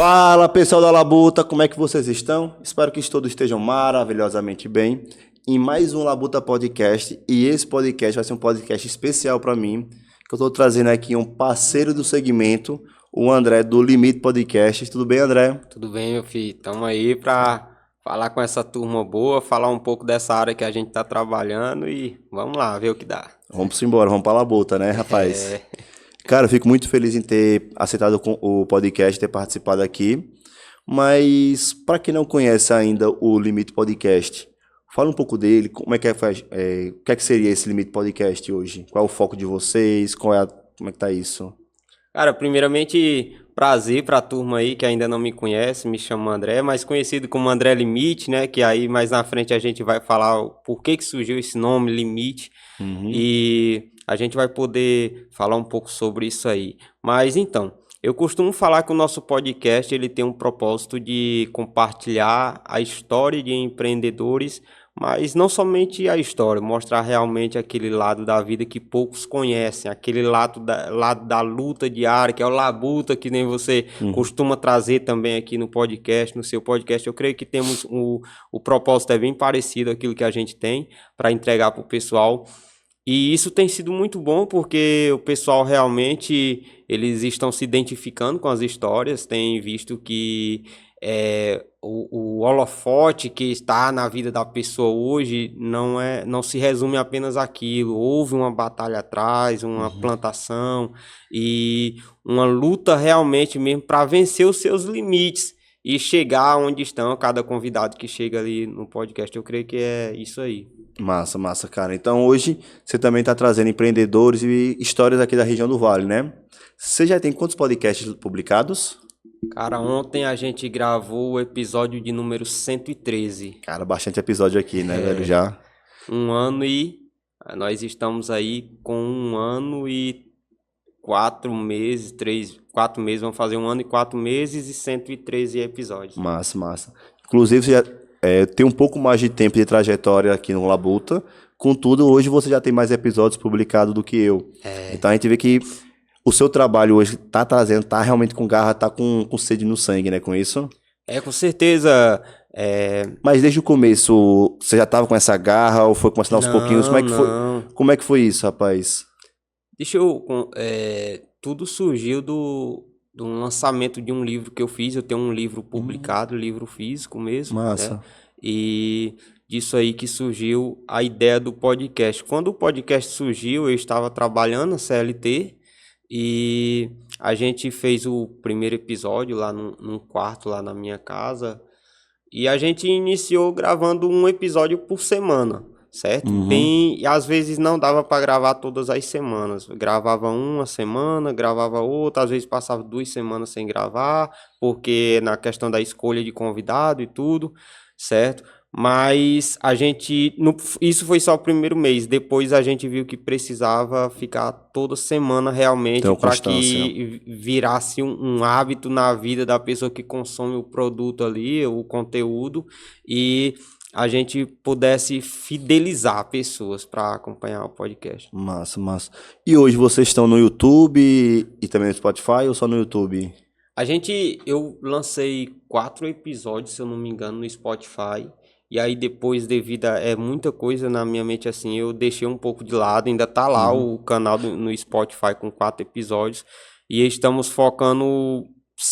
Fala pessoal da Labuta, como é que vocês estão? Espero que todos estejam maravilhosamente bem. Em mais um Labuta Podcast, e esse podcast vai ser um podcast especial para mim, que eu estou trazendo aqui um parceiro do segmento, o André do Limite Podcast. Tudo bem, André? Tudo bem, meu filho? Estamos aí para falar com essa turma boa, falar um pouco dessa área que a gente está trabalhando e vamos lá, ver o que dá. Vamos embora, vamos para a Labuta, né, rapaz? É... Cara, eu fico muito feliz em ter aceitado o podcast, ter participado aqui. Mas, para quem não conhece ainda o Limite Podcast, fala um pouco dele, como é que o que é que seria esse Limite Podcast hoje? Qual é o foco de vocês? Como é que tá isso? Cara, primeiramente, prazer para a turma aí que ainda não me conhece, me chamo André, mais conhecido como André Limite, né? Que aí mais na frente a gente vai falar o porquê que surgiu esse nome, Limite, e a gente vai poder falar um pouco sobre isso aí. Mas então, eu costumo falar que o nosso podcast ele tem um propósito de compartilhar a história de empreendedores, mas não somente a história, mostrar realmente aquele lado da vida que poucos conhecem, aquele lado da luta diária, que é o labuta, que nem você costuma trazer também aqui no podcast, no seu podcast. Eu creio que temos o propósito é bem parecido àquilo que a gente tem para entregar para o pessoal. E isso tem sido muito bom porque o pessoal realmente eles estão se identificando com as histórias, têm visto que o holofote que está na vida da pessoa hoje não se resume apenas àquilo. Houve uma batalha atrás, uma plantação e uma luta realmente mesmo para vencer os seus limites e chegar onde estão cada convidado que chega ali no podcast. Eu creio que é isso aí. Massa, massa, cara. Então hoje você também está trazendo empreendedores e histórias aqui da região do Vale, né? Você já tem quantos podcasts publicados? Cara, ontem a gente gravou o episódio de número 113. Cara, bastante episódio aqui, né, velho? Já. Nós estamos aí com 1 ano e 4 meses, 4 meses, vamos fazer 1 ano e 4 meses e 113 episódios. Massa, massa. Inclusive, você já tem um pouco mais de tempo de trajetória aqui no Labuta. Contudo, hoje você já tem mais episódios publicados do que eu. Então a gente vê que o seu trabalho hoje tá trazendo, tá realmente com garra, tá com sede no sangue, né, com isso? Com certeza. Mas desde o começo, você já tava com essa garra ou foi começando aos pouquinhos? Como é que foi isso, rapaz? Tudo surgiu do lançamento de um livro que eu fiz. Eu tenho um livro publicado, livro físico mesmo. Massa. Né? E disso aí que surgiu a ideia do podcast. Quando o podcast surgiu, eu estava trabalhando na CLT e a gente fez o primeiro episódio lá num quarto lá na minha casa e a gente iniciou gravando um episódio por semana. Certo? E às vezes não dava para gravar todas as semanas. Gravava uma semana, gravava outra, às vezes passava 2 semanas sem gravar, porque na questão da escolha de convidado e tudo, certo? Mas isso foi só o primeiro mês. Depois a gente viu que precisava ficar toda semana realmente para que virasse um hábito na vida da pessoa que consome o produto ali, o conteúdo, e a gente pudesse fidelizar pessoas para acompanhar o podcast. Massa, massa. E hoje vocês estão no YouTube e também no Spotify ou só no YouTube? Eu lancei 4 episódios, se eu não me engano, no Spotify. E aí depois, devido a muita coisa na minha mente, assim, eu deixei um pouco de lado. Ainda tá lá o canal no Spotify com 4 episódios. E estamos focando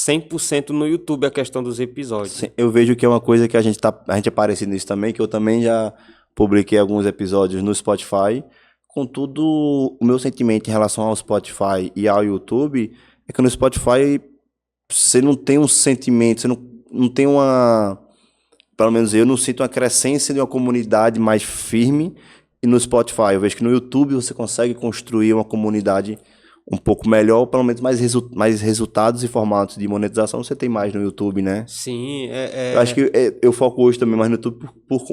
100% no YouTube a questão dos episódios. Sim, eu vejo que é uma coisa que a gente é parecido nisso também, que eu também já publiquei alguns episódios no Spotify. Contudo, o meu sentimento em relação ao Spotify e ao YouTube é que no Spotify você não tem um sentimento, você não tem uma... Pelo menos eu não sinto uma crescência de uma comunidade mais firme. E no Spotify, eu vejo que no YouTube você consegue construir uma comunidade um pouco melhor, pelo menos mais resultados e formatos de monetização você tem mais no YouTube, né? Sim, Eu acho que eu foco hoje também mais no YouTube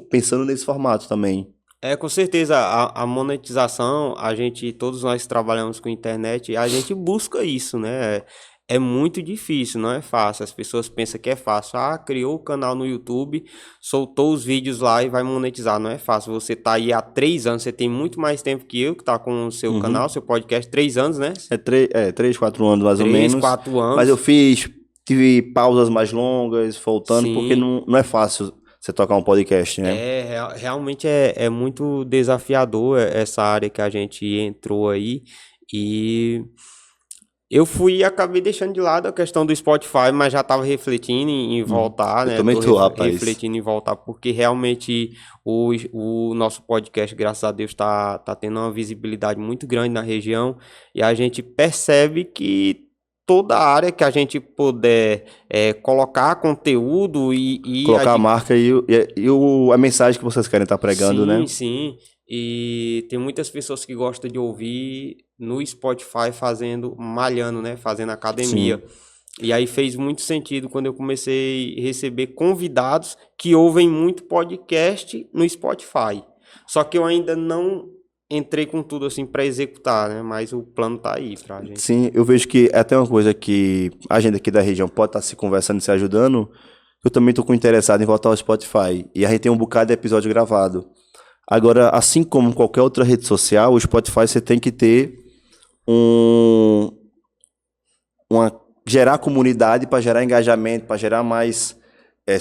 pensando nesse formato também. Com certeza, a monetização, todos nós trabalhamos com internet, a gente busca isso, né? É muito difícil, não é fácil. As pessoas pensam que é fácil. Criou o canal no YouTube, soltou os vídeos lá e vai monetizar. Não é fácil. Você tá aí há 3 anos, você tem muito mais tempo que eu, que tá com o seu canal, seu podcast, 3 anos, né? 3, 4 anos mais ou menos. 4 anos. Mas eu fiz tive pausas mais longas, voltando, porque Sim. não é fácil você tocar um podcast, né? Realmente é muito desafiador essa área que a gente entrou aí. E eu fui e acabei deixando de lado a questão do Spotify, mas já estava refletindo em voltar, Eu né? também Tô tô, rapaz. refletindo em voltar, porque realmente o nosso podcast, graças a Deus, tá tendo uma visibilidade muito grande na região e a gente percebe que toda área que a gente puder colocar conteúdo e Colocar a marca a mensagem que vocês querem estar pregando, sim, né? sim. E tem muitas pessoas que gostam de ouvir no Spotify fazendo, malhando, né? Fazendo academia. Sim. E aí fez muito sentido quando eu comecei a receber convidados que ouvem muito podcast no Spotify. Só que eu ainda não entrei com tudo assim para executar, né? Mas o plano tá aí pra gente. Sim, eu vejo que é até uma coisa que a gente aqui da região pode estar se conversando e se ajudando. Eu também estou interessado em voltar ao Spotify. E a gente tem um bocado de episódio gravado. Agora, assim como qualquer outra rede social, o Spotify você tem que ter um, gerar comunidade para gerar engajamento, para gerar mais,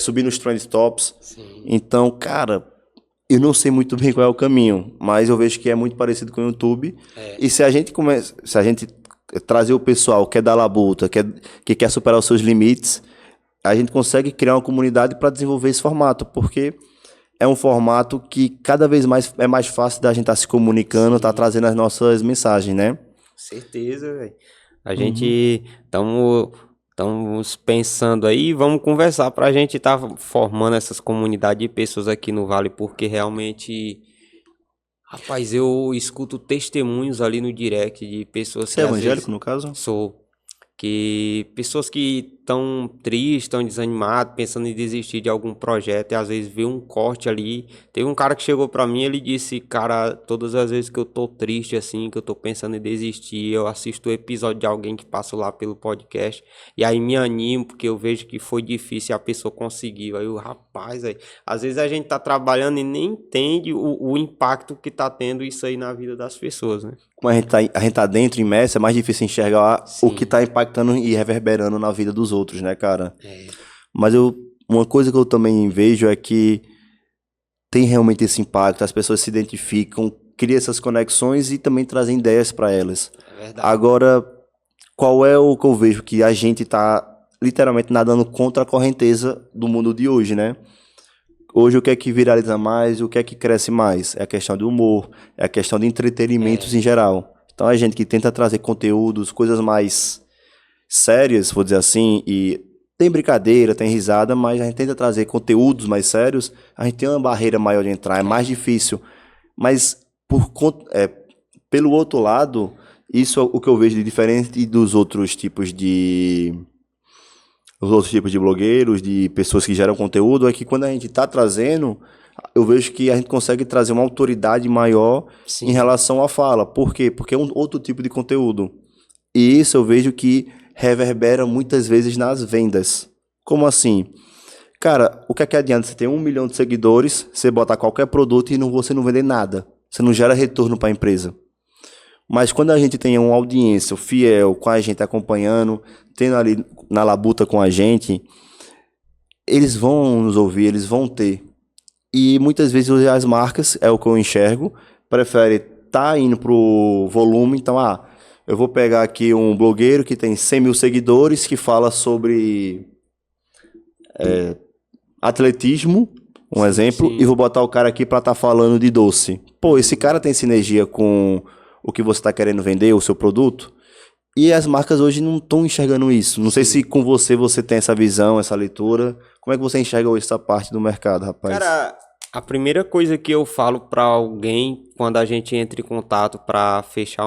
subir nos trend tops. Sim. Então, cara, eu não sei muito bem qual é o caminho, mas eu vejo que é muito parecido com o YouTube. E se a gente se a gente trazer o pessoal que é da labuta, que quer superar os seus limites, a gente consegue criar uma comunidade para desenvolver esse formato, porque é um formato que cada vez mais é mais fácil da gente estar se comunicando, estar trazendo as nossas mensagens, né? Certeza, velho. A gente estamos pensando aí, vamos conversar para a gente estar formando essas comunidades de pessoas aqui no Vale, porque realmente, rapaz, eu escuto testemunhos ali no direct de pessoas Você é que às vezes evangélico, no caso? sou que pessoas que estão tristes, estão desanimadas, pensando em desistir de algum projeto e às vezes vê um corte ali. Teve um cara que chegou pra mim, ele disse, cara, todas as vezes que eu tô triste assim, que eu tô pensando em desistir, eu assisto o episódio de alguém que passa lá pelo podcast e aí me animo porque eu vejo que foi difícil e a pessoa conseguiu. Aí o rapaz, aí, às vezes a gente tá trabalhando e nem entende o impacto que tá tendo isso aí na vida das pessoas, né? Como a gente tá dentro, imerso, é mais difícil enxergar o que Sim. tá impactando e reverberando na vida dos outros, né, cara? Mas uma coisa que eu também vejo é que tem realmente esse impacto, as pessoas se identificam, criam essas conexões e também trazem ideias para elas. É verdade. Agora, qual é o que eu vejo que a gente tá literalmente nadando contra a correnteza do mundo de hoje, né? Hoje o que é que viraliza mais, o que é que cresce mais? É a questão do humor, é a questão de entretenimentos em geral. Então a gente que tenta trazer conteúdos, coisas mais sérias, vou dizer assim, e tem brincadeira, tem risada, mas a gente tenta trazer conteúdos mais sérios, a gente tem uma barreira maior de entrar, é mais difícil. Mas pelo outro lado, isso é o que eu vejo de diferente dos outros tipos de blogueiros, de pessoas que geram conteúdo, é que quando a gente está trazendo, eu vejo que a gente consegue trazer uma autoridade maior Sim. em relação à fala. Por quê? Porque é um outro tipo de conteúdo. E isso eu vejo que reverbera muitas vezes nas vendas. Como assim? Cara, o que é que adianta você ter 1 milhão de seguidores, você botar qualquer produto e você não vender nada? Você não gera retorno para a empresa. Mas quando a gente tem uma audiência fiel, com a gente acompanhando, tendo ali na labuta com a gente, eles vão nos ouvir, eles vão ter. E muitas vezes as marcas, é o que eu enxergo, preferem estar indo pro volume. Então, eu vou pegar aqui um blogueiro que tem 100 mil seguidores, que fala sobre atletismo, um exemplo, sim. e vou botar o cara aqui para estar falando de doce. Pô, esse cara tem sinergia com o que você está querendo vender, o seu produto? E as marcas hoje não estão enxergando isso. Não sei se com você tem essa visão, essa leitura. Como é que você enxerga hoje essa parte do mercado, rapaz? Cara, a primeira coisa que eu falo para alguém quando a gente entra em contato para fechar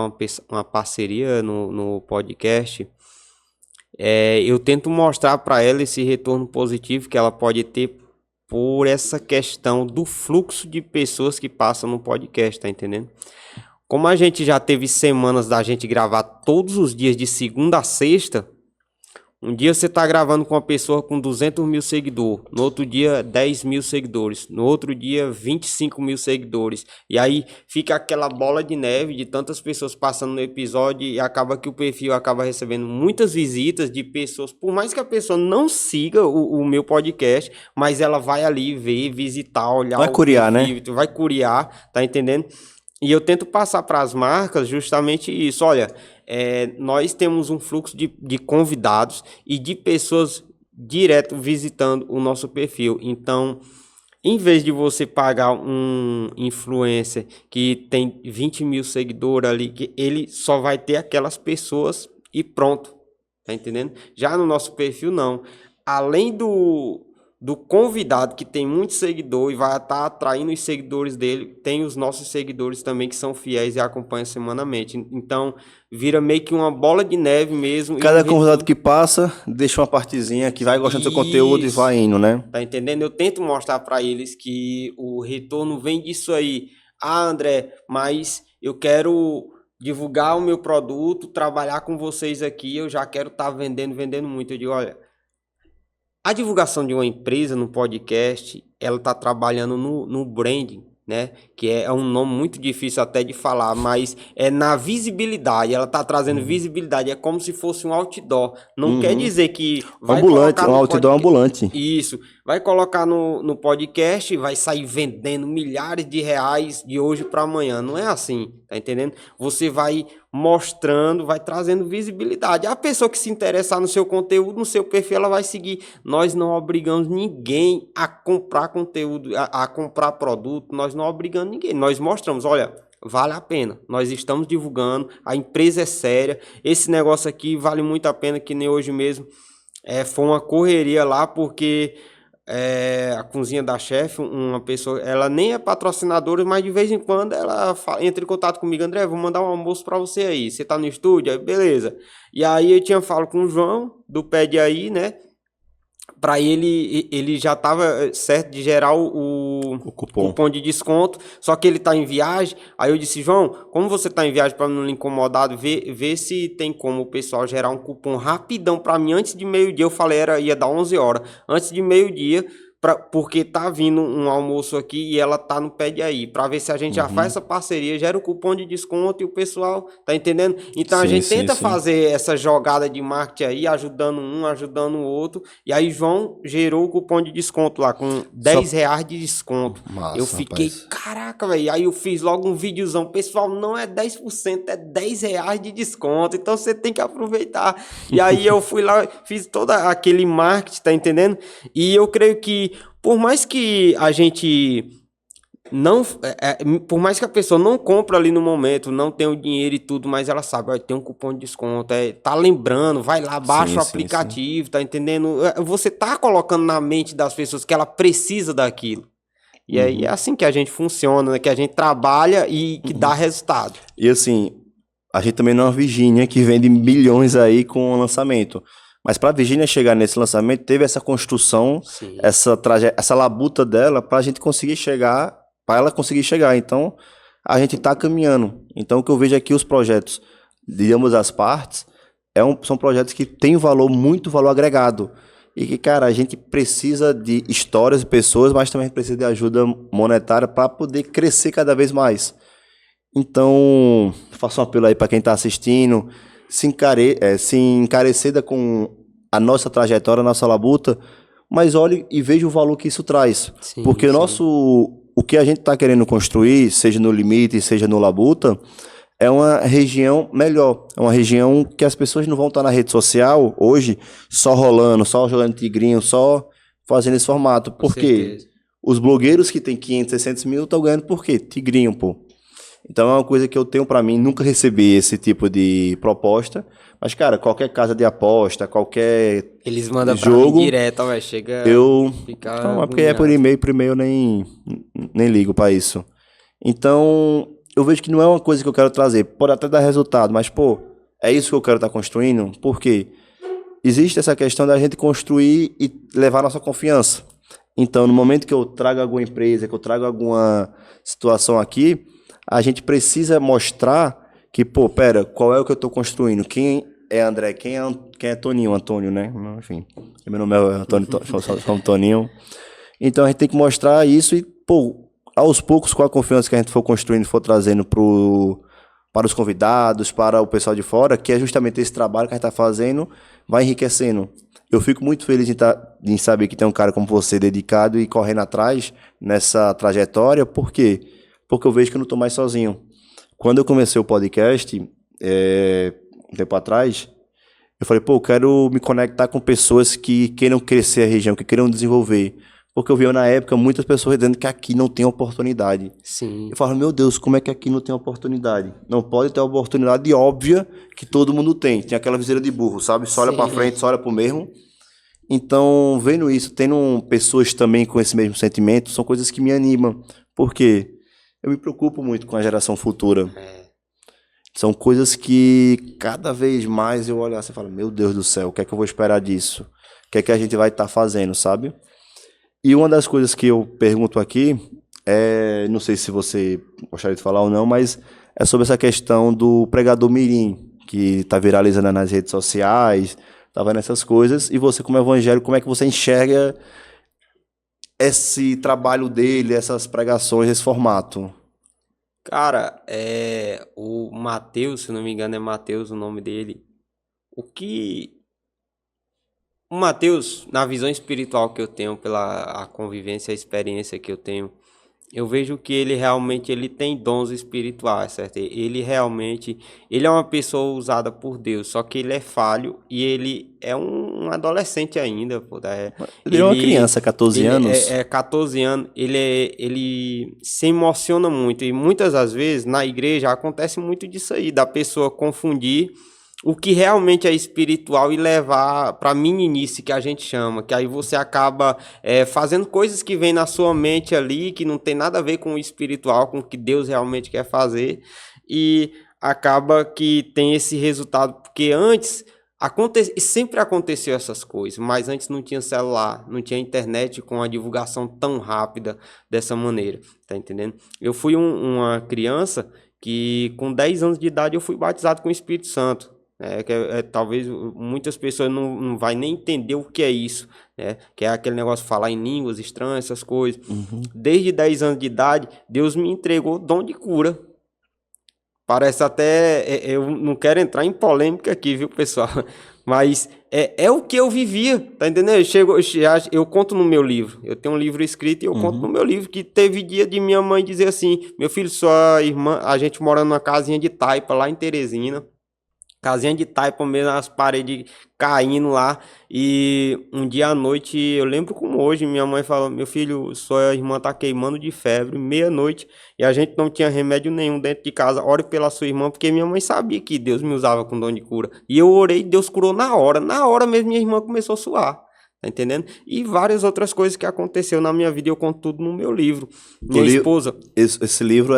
uma parceria no podcast eu tento mostrar para ela esse retorno positivo que ela pode ter por essa questão do fluxo de pessoas que passam no podcast, tá entendendo? Como a gente já teve semanas da gente gravar todos os dias de segunda a sexta, Um dia você tá gravando com uma pessoa com 200 mil seguidores, no outro dia 10 mil seguidores, no outro dia 25 mil seguidores. E aí fica aquela bola de neve de tantas pessoas passando no episódio e acaba que o perfil acaba recebendo muitas visitas de pessoas, por mais que a pessoa não siga o meu podcast, mas ela vai ali ver, visitar, olhar Vai o curiar, perfil, vai curiar, tá entendendo? E eu tento passar para as marcas justamente isso. Olha, nós temos um fluxo de convidados e de pessoas direto visitando o nosso perfil. Então, em vez de você pagar um influencer que tem 20 mil seguidores ali, que ele só vai ter aquelas pessoas e pronto. Tá entendendo? Já no nosso perfil, não. Além do convidado que tem muito seguidor e vai estar atraindo os seguidores dele, tem os nossos seguidores também que são fiéis e acompanham semanalmente. Então, vira meio que uma bola de neve mesmo. Cada convidado que passa, deixa uma partezinha que vai gostando do seu conteúdo e vai indo, né? Tá entendendo? Eu tento mostrar para eles que o retorno vem disso aí. Ah, André, mas eu quero divulgar o meu produto, trabalhar com vocês aqui, eu já quero estar vendendo muito. Eu digo, olha, a divulgação de uma empresa no podcast, ela está trabalhando no branding, né? Que é um nome muito difícil até de falar, mas é na visibilidade. Ela está trazendo visibilidade. É como se fosse um outdoor. Não quer dizer que vai ambulante, um outdoor ambulante. Isso. Vai colocar no podcast e vai sair vendendo milhares de reais de hoje para amanhã. Não é assim, tá entendendo? Você vai mostrando, vai trazendo visibilidade. A pessoa que se interessar no seu conteúdo, no seu perfil, ela vai seguir. Nós não obrigamos ninguém a comprar conteúdo, a comprar produto. Nós não obrigamos ninguém. Nós mostramos, olha, vale a pena. Nós estamos divulgando, a empresa é séria. Esse negócio aqui vale muito a pena, que nem hoje mesmo. Foi uma correria lá, porque a cozinha da chefe, uma pessoa, ela nem é patrocinadora, mas de vez em quando ela entra em contato comigo, André, vou mandar um almoço para você aí, você tá no estúdio? Aí, beleza. E aí eu falo com o João, do Pede Aí, né? Para ele já estava certo de gerar o cupom de desconto, só que ele está em viagem. Aí eu disse, João, como você está em viagem, para não lhe incomodar, vê se tem como o pessoal gerar um cupom rapidão para mim antes de meio-dia. Eu falei, ia dar 11 horas, antes de meio-dia, porque tá vindo um almoço aqui e ela tá no Pede Aí, para ver se a gente já faz essa parceria, gera o cupom de desconto e o pessoal, tá entendendo? Então a gente tenta fazer essa jogada de marketing aí, ajudando um, ajudando o outro, e aí João gerou o cupom de desconto lá, com 10 reais de desconto. Massa, eu fiquei, rapaz. Caraca, velho, aí eu fiz logo um videozão, pessoal, não é 10%, é 10 reais de desconto, então você tem que aproveitar. E aí eu fui lá, fiz todo aquele marketing, tá entendendo? E eu creio que por mais que a gente não, por mais que a pessoa não compre ali no momento, não tenha o dinheiro e tudo, mas ela sabe, ó, tem um cupom de desconto, tá lembrando, vai lá, baixa o aplicativo, sim. Tá entendendo? Você tá colocando na mente das pessoas que ela precisa daquilo. E aí é assim que a gente funciona, né? Que a gente trabalha e que dá resultado. E assim, a gente também não é uma Virgínia que vende milhões aí com o lançamento. Mas para a Virgínia chegar nesse lançamento, teve essa construção, essa labuta dela para a gente conseguir chegar, para ela conseguir chegar. Então, a gente está caminhando. Então, o que eu vejo aqui, os projetos de ambas as partes, são projetos que têm muito valor agregado. E que, cara, a gente precisa de histórias de pessoas, mas também precisa de ajuda monetária para poder crescer cada vez mais. Então, faço um apelo aí para quem está assistindo, se encarecida com a nossa trajetória, a nossa labuta, mas olhe e veja o valor que isso traz. Sim, porque o que a gente está querendo construir, seja no Limite, seja no Labuta, é uma região melhor. É uma região que as pessoas não vão estar na rede social hoje só rolando, só jogando tigrinho, só fazendo esse formato. Por quê? Os blogueiros que têm 500, 600 mil estão ganhando por quê? Tigrinho, pô. Então é uma coisa que eu tenho para mim, nunca recebi esse tipo de proposta. Mas, cara, qualquer casa de aposta, qualquer eles mandam jogo, pra mim direto, vai, chega não, é porque é por e-mail eu nem ligo para isso. Então, eu vejo que não é uma coisa que eu quero trazer. Pode até dar resultado, mas, pô, é isso que eu quero estar construindo? Porque existe essa questão da gente construir e levar nossa confiança. Então, no momento que eu trago alguma empresa, que eu trago alguma situação aqui, a gente precisa mostrar que, pô, pera, qual é o que eu estou construindo? Quem é André. Quem é Toninho? Antônio, né? Enfim. Meu nome é Antônio, somos Toninho. Então a gente tem que mostrar isso e, pô, aos poucos, com a confiança que a gente for construindo, for trazendo para os convidados, para o pessoal de fora, que é justamente esse trabalho que a gente está fazendo, vai enriquecendo. Eu fico muito feliz em saber que tem um cara como você dedicado e correndo atrás nessa trajetória. Por quê? Porque eu vejo que eu não estou mais sozinho. Quando eu comecei o podcast, um tempo atrás, eu falei, pô, eu quero me conectar com pessoas que queiram crescer a região, que queiram desenvolver. Porque eu vi na época muitas pessoas dizendo que aqui não tem oportunidade. Sim. Eu falo, meu Deus, como é que aqui não tem oportunidade? Não pode ter oportunidade óbvia que todo mundo tem. Tem aquela viseira de burro, sabe? Só olha para frente, só olha para o mesmo. Então, vendo isso, tendo pessoas também com esse mesmo sentimento, são coisas que me animam. Por quê? Eu me preocupo muito com a geração futura. São coisas que cada vez mais eu olho assim e falo, meu Deus do céu, o que é que eu vou esperar disso? O que é que a gente vai estar fazendo, sabe? E uma das coisas que eu pergunto aqui não sei se você gostaria de falar ou não, mas é sobre essa questão do pregador mirim, que está viralizando nas redes sociais, tá vendo essas coisas, e você como evangélico, como é que você enxerga esse trabalho dele, essas pregações, esse formato? Cara, o Mateus, se não me engano é Mateus o nome dele. O Mateus, na visão espiritual que eu tenho, pela a convivência, a experiência que eu tenho, eu vejo que ele realmente ele tem dons espirituais, certo? Ele realmente, ele é uma pessoa usada por Deus, só que ele é falho e ele é um adolescente ainda, pô, Ele é uma criança, 14 anos. 14 anos, ele se emociona muito e muitas das vezes na igreja acontece muito disso aí, da pessoa confundir o que realmente é espiritual e levar para meninice, que a gente chama, que aí você acaba fazendo coisas que vêm na sua mente ali, que não tem nada a ver com o espiritual, com o que Deus realmente quer fazer, e acaba que tem esse resultado, porque antes sempre aconteceu essas coisas, mas antes não tinha celular, não tinha internet com a divulgação tão rápida dessa maneira, tá entendendo? Eu fui uma criança que com 10 anos de idade eu fui batizado com o Espírito Santo. Talvez muitas pessoas não vai nem entender o que é isso, né? Que é aquele negócio de falar em línguas estranhas, essas coisas. Desde 10 anos de idade, Deus me entregou dom de cura. Parece até... eu não quero entrar em polêmica aqui, viu, pessoal? Mas é o que eu vivia, tá entendendo? Eu conto no meu livro. Eu tenho um livro escrito e eu conto no meu livro que teve dia de minha mãe dizer assim, meu filho, sua irmã, a gente morando numa casinha de taipa lá em Teresina. Casinha de taipa mesmo, as paredes caindo lá. E um dia à noite, eu lembro como hoje, minha mãe falou, meu filho, sua irmã tá queimando de febre, meia-noite, e a gente não tinha remédio nenhum dentro de casa. Ore pela sua irmã, porque minha mãe sabia que Deus me usava com dom de cura. E eu orei, Deus curou na hora. Na hora mesmo minha irmã começou a suar. Tá entendendo? E várias outras coisas que aconteceu na minha vida, eu conto tudo no meu livro. Minha esposa... Esse livro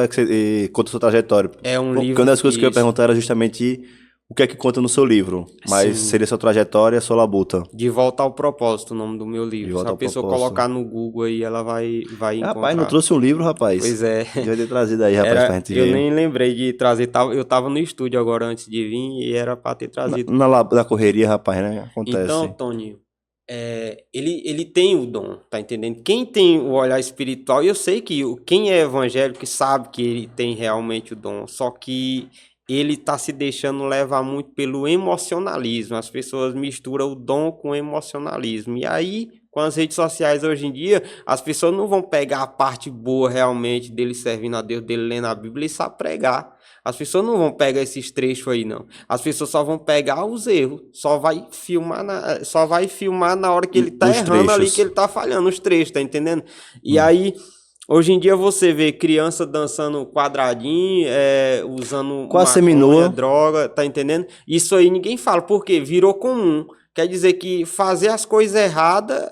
conta a sua trajetória. É um livro... Porque uma das coisas que eu ia perguntar era justamente... O que é que conta no seu livro? Mas Sim. seria sua trajetória, sua labuta. De Volta ao Propósito, o nome do meu livro. Se a pessoa colocar no Google aí, ela vai encontrar. Rapaz, não trouxe um livro, rapaz? Pois é. Devia ter trazido aí, rapaz, pra gente ver. Eu nem lembrei de trazer. Eu tava no estúdio agora antes de vir e era pra ter trazido. Na correria, rapaz, né? Acontece. Então, Toninho, ele tem o dom, tá entendendo? Quem tem o olhar espiritual, eu sei que quem é evangélico sabe que ele tem realmente o dom, só que... ele está se deixando levar muito pelo emocionalismo. As pessoas misturam o dom com o emocionalismo. E aí, com as redes sociais hoje em dia, as pessoas não vão pegar a parte boa realmente dele servindo a Deus, dele lendo a Bíblia e sabe pregar. As pessoas não vão pegar esses trechos aí, não. As pessoas só vão pegar os erros. Só vai filmar na hora que ele tá errando ali, que ele tá falhando os trechos, tá entendendo? E aí... hoje em dia você vê criança dançando quadradinho, usando maconha, droga, tá entendendo? Isso aí ninguém fala, porque virou comum. Quer dizer que fazer as coisas erradas,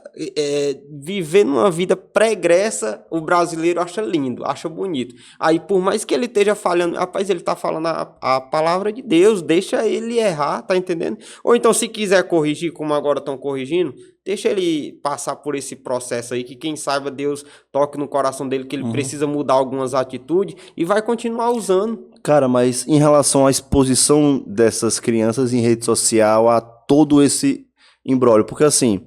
viver numa vida pregressa, o brasileiro acha lindo, acha bonito. Aí por mais que ele esteja falhando, rapaz, ele tá falando a palavra de Deus, deixa ele errar, tá entendendo? Ou então se quiser corrigir, como agora estão corrigindo, deixa ele passar por esse processo aí, que quem saiba Deus toque no coração dele, que ele precisa mudar algumas atitudes e vai continuar usando. Cara, mas em relação à exposição dessas crianças em rede social, a todo esse imbróglio, porque assim,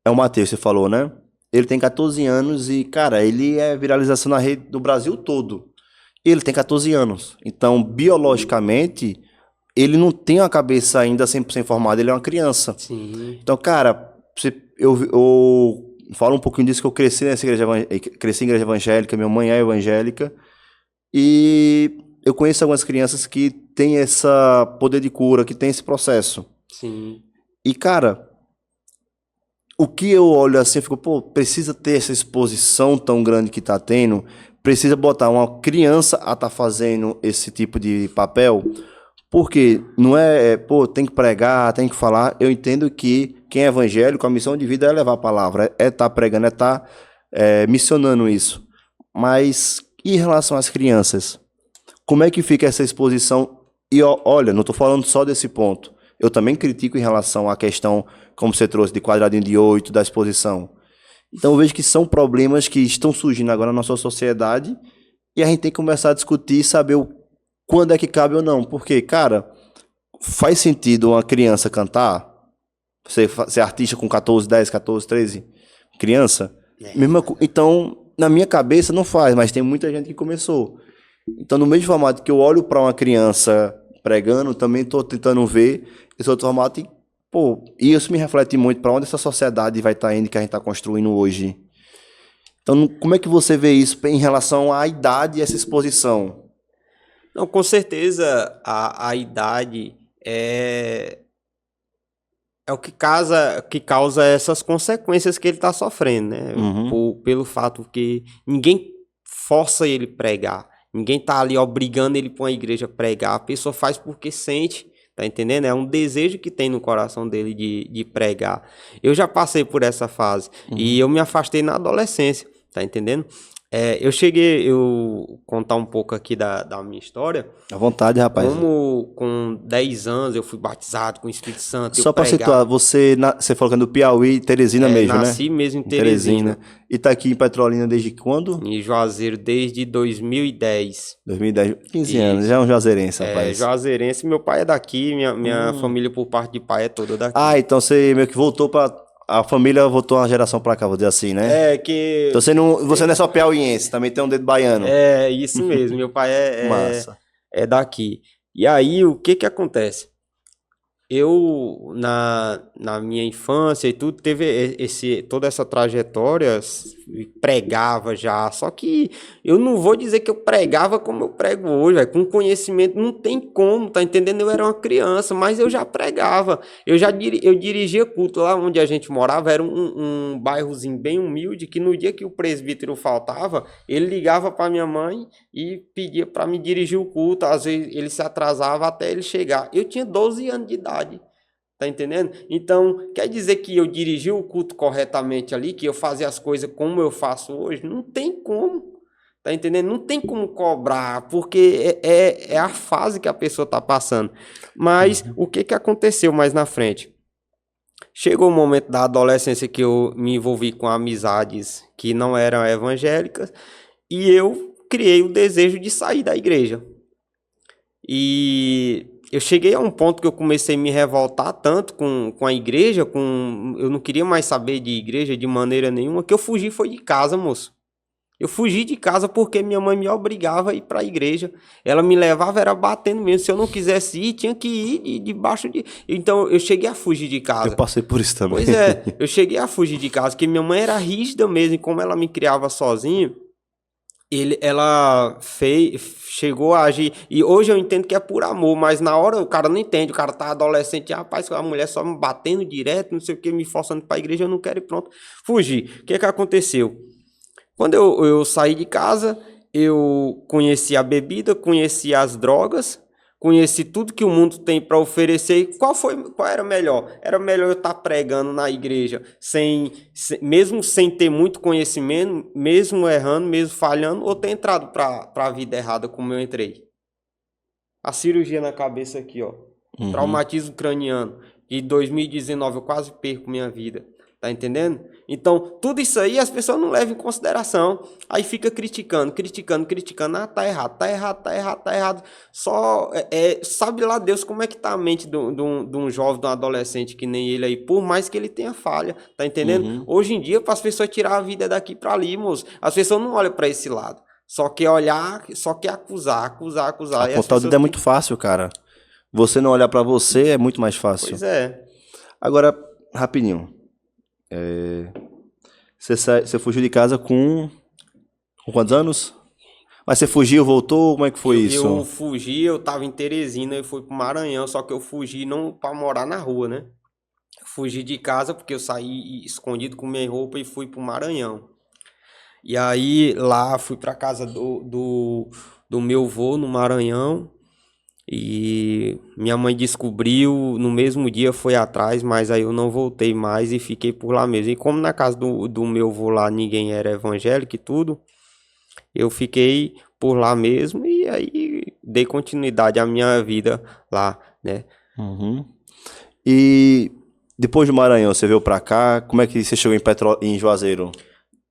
é o Matheus, você falou, né? Ele tem 14 anos e, cara, ele é viralização na rede do Brasil todo. Ele tem 14 anos. Então, biologicamente, ele não tem uma cabeça ainda 100% formada, ele é uma criança. Sim. Então, cara, eu falo um pouquinho disso que eu cresci nessa igreja, cresci em igreja evangélica, minha mãe é evangélica, e eu conheço algumas crianças que têm esse poder de cura, que têm esse processo. Sim. E, cara, o que eu olho assim, eu fico, pô, precisa ter essa exposição tão grande que tá tendo, precisa botar uma criança a tá fazendo esse tipo de papel, porque não pô, tem que pregar, tem que falar. Eu entendo que quem é evangélico, a missão de vida é levar a palavra, é estar pregando, é estar missionando isso. Mas e em relação às crianças? Como é que fica essa exposição? E olha, não estou falando só desse ponto. Eu também critico em relação à questão, como você trouxe, de quadradinho de 8, da exposição. Então eu vejo que são problemas que estão surgindo agora na nossa sociedade e a gente tem que começar a discutir e saber quando é que cabe ou não. Porque, cara, faz sentido uma criança cantar? Você ser artista com 14, 10, 14, 13? Criança? Então, na minha cabeça não faz, mas tem muita gente que começou. Então, no mesmo formato que eu olho para uma criança pregando, também estou tentando ver esse outro formato e, pô, isso me reflete muito para onde essa sociedade vai estar indo, que a gente está construindo hoje. Então, como é que você vê isso em relação à idade e essa exposição? Não, com certeza a idade é o que causa essas consequências que ele está sofrendo, né? Uhum. Pelo fato que ninguém força ele pregar, ninguém tá ali obrigando ele para uma igreja pregar, a pessoa faz porque sente, tá entendendo? É um desejo que tem no coração dele de pregar. Eu já passei por essa fase e eu me afastei na adolescência, tá entendendo? Eu contar um pouco aqui da minha história. À vontade, rapaz. Como com 10 anos eu fui batizado com o Espírito Santo. Só para situar, você falou que é do Piauí, Teresina mesmo, nasci né? mesmo em Teresina. E tá aqui em Petrolina desde quando? Em Juazeiro desde 2010. 2010, 15 Isso. anos, já é um juazeirense, rapaz. Juazeirense, meu pai é daqui, minha família por parte de pai é toda daqui. Ah, então você meio que voltou para a família voltou uma geração para cá, vou dizer assim, né? Então você não é só piauiense, também tem um dedo baiano. É, isso mesmo, meu pai Massa. é daqui. E aí, o que acontece? Eu, na minha infância e tudo, teve toda essa trajetória, pregava já, só que eu não vou dizer que eu pregava como eu prego hoje, véio, com conhecimento, não tem como, tá entendendo? Eu era uma criança, mas eu já pregava, eu dirigia culto lá onde a gente morava, era um bairrozinho bem humilde, que no dia que o presbítero faltava, ele ligava para minha mãe e pedia para me dirigir o culto, às vezes ele se atrasava até ele chegar. Eu tinha 12 anos de idade. Tá entendendo? Então, quer dizer que eu dirigi o culto corretamente ali, que eu fazia as coisas como eu faço hoje? Não tem como. Tá entendendo? Não tem como cobrar, porque é a fase que a pessoa tá passando. Mas o que aconteceu mais na frente? Chegou o momento da adolescência que eu me envolvi com amizades que não eram evangélicas e eu criei o desejo de sair da igreja. E eu cheguei a um ponto que eu comecei a me revoltar tanto com a igreja, eu não queria mais saber de igreja de maneira nenhuma, que eu fugi foi de casa, moço. Eu fugi de casa porque minha mãe me obrigava a ir para a igreja. Ela me levava, era batendo mesmo. Se eu não quisesse ir, tinha que ir debaixo de... Então, eu cheguei a fugir de casa. Eu passei por isso também. Pois é, eu cheguei a fugir de casa, porque minha mãe era rígida mesmo, e como ela me criava sozinho, ela chegou a agir, e hoje eu entendo que é por amor, mas na hora o cara não entende, o cara tá adolescente, rapaz, a mulher só me batendo direto, não sei o que, me forçando pra igreja, eu não quero ir, pronto, fugi. O que aconteceu? Quando eu saí de casa, eu conheci a bebida, conheci as drogas, conheci tudo que o mundo tem para oferecer. Qual era melhor? Era melhor eu estar pregando na igreja, mesmo sem ter muito conhecimento, mesmo errando, mesmo falhando, ou ter entrado para a vida errada como eu entrei. A cirurgia na cabeça aqui, ó. Traumatismo craniano. De 2019 eu quase perco minha vida. Tá entendendo? Então, tudo isso aí as pessoas não levam em consideração. Aí fica criticando. Ah, tá errado. Só, sabe lá Deus como é que tá a mente de um jovem, de um adolescente que nem ele aí, por mais que ele tenha falha, tá entendendo? Uhum. Hoje em dia, para as pessoas tirar a vida daqui para ali, moço, as pessoas não olham para esse lado. Só quer olhar, só quer acusar. E as Apontar o dedo é pessoas muito fácil, cara. Você não olhar pra você é muito mais fácil. Pois é. Agora, rapidinho. Você fugiu de casa com quantos anos? Mas você fugiu, voltou? Como é que foi isso? Eu fugi, eu tava em Teresina e fui pro Maranhão, só que eu fugi não para morar na rua, né? Fugi de casa porque eu saí escondido com minha roupa e fui pro Maranhão. E aí lá fui pra casa do meu avô no Maranhão e minha mãe descobriu, no mesmo dia foi atrás, mas aí eu não voltei mais e fiquei por lá mesmo. E como na casa do meu avô lá ninguém era evangélico e tudo, eu fiquei por lá mesmo e aí dei continuidade à minha vida lá, né? Uhum. E depois do Maranhão, você veio pra cá? Como é que você chegou em Juazeiro?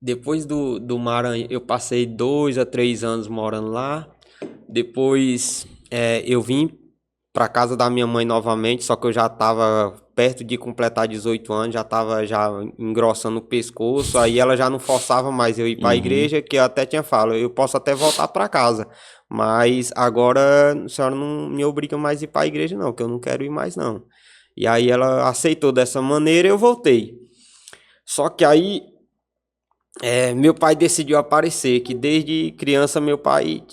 Depois do Maranhão, eu passei 2 a 3 anos morando lá. Depois eu vim para casa da minha mãe novamente, só que eu já estava perto de completar 18 anos, já estava já engrossando o pescoço, aí ela já não forçava mais eu ir para a igreja, que eu até tinha falado, eu posso até voltar para casa, mas agora a senhora não me obriga mais a ir para a igreja não, que eu não quero ir mais não. E aí ela aceitou dessa maneira e eu voltei. Só que aí meu pai decidiu aparecer, que desde criança meu pai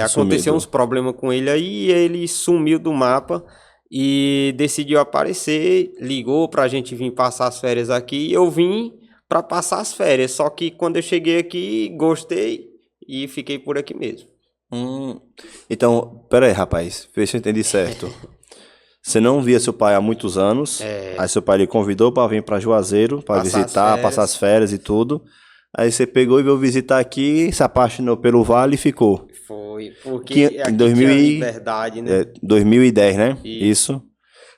aconteceu uns problemas com ele aí, e ele sumiu do mapa e decidiu aparecer, ligou pra gente vir passar as férias aqui, e eu vim pra passar as férias, só que quando eu cheguei aqui, gostei e fiquei por aqui mesmo. Então, pera aí, rapaz, vê se eu entendi certo. Você não via seu pai há muitos anos, aí seu pai lhe convidou para vir para Juazeiro, para visitar, passar as férias e tudo. Aí você pegou e veio visitar aqui, se apaixonou pelo Vale e ficou. Foi, porque Que, aqui em 2000 tinha e, liberdade, né? 2010, né? Isso.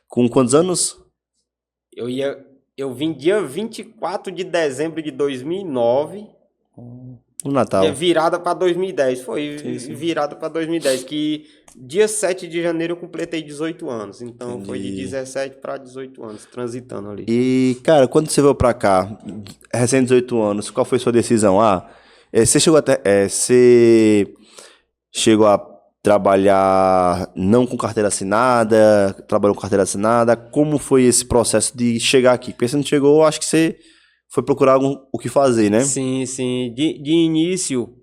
Com quantos anos? Eu vim dia 24 de dezembro de 2009. No Natal. Virada para 2010. Foi Sim. virada para 2010. Que dia 7 de janeiro eu completei 18 anos. Então foi de 17 para 18 anos, transitando ali. E, cara, quando você veio pra cá, recém 18 anos, qual foi sua decisão? Você chegou a trabalhar não com carteira assinada, trabalhou com carteira assinada. Como foi esse processo de chegar aqui? Porque você não chegou, acho que você foi procurar o que fazer, né? Sim. De início,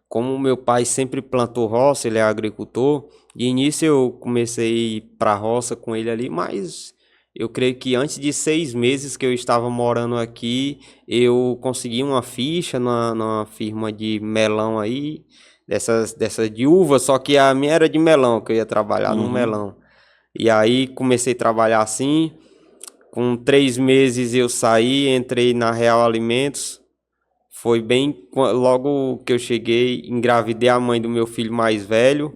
como meu pai sempre plantou roça, ele é agricultor, de início eu comecei a ir pra roça com ele ali, mas eu creio que antes de 6 meses que eu estava morando aqui, eu consegui uma ficha numa firma de melão aí, dessas de uva, só que a minha era de melão, que eu ia trabalhar no melão. E aí comecei a trabalhar assim. Com 3 meses eu saí, entrei na Real Alimentos. Foi bem logo que eu cheguei, engravidei a mãe do meu filho mais velho.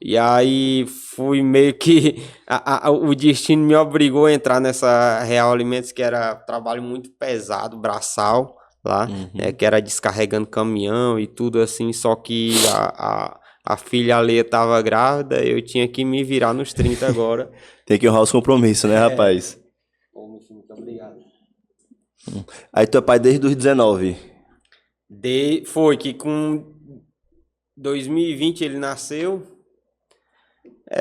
E aí fui meio que o destino me obrigou a entrar nessa Real Alimentos, que era trabalho muito pesado, braçal lá, né, que era descarregando caminhão e tudo assim, só que a filha Leia estava grávida, eu tinha que me virar nos 30 agora. Tem que honrar os compromissos, né, rapaz? Muito obrigado. Aí tu é pai desde os 19. Foi que com 2020 ele nasceu.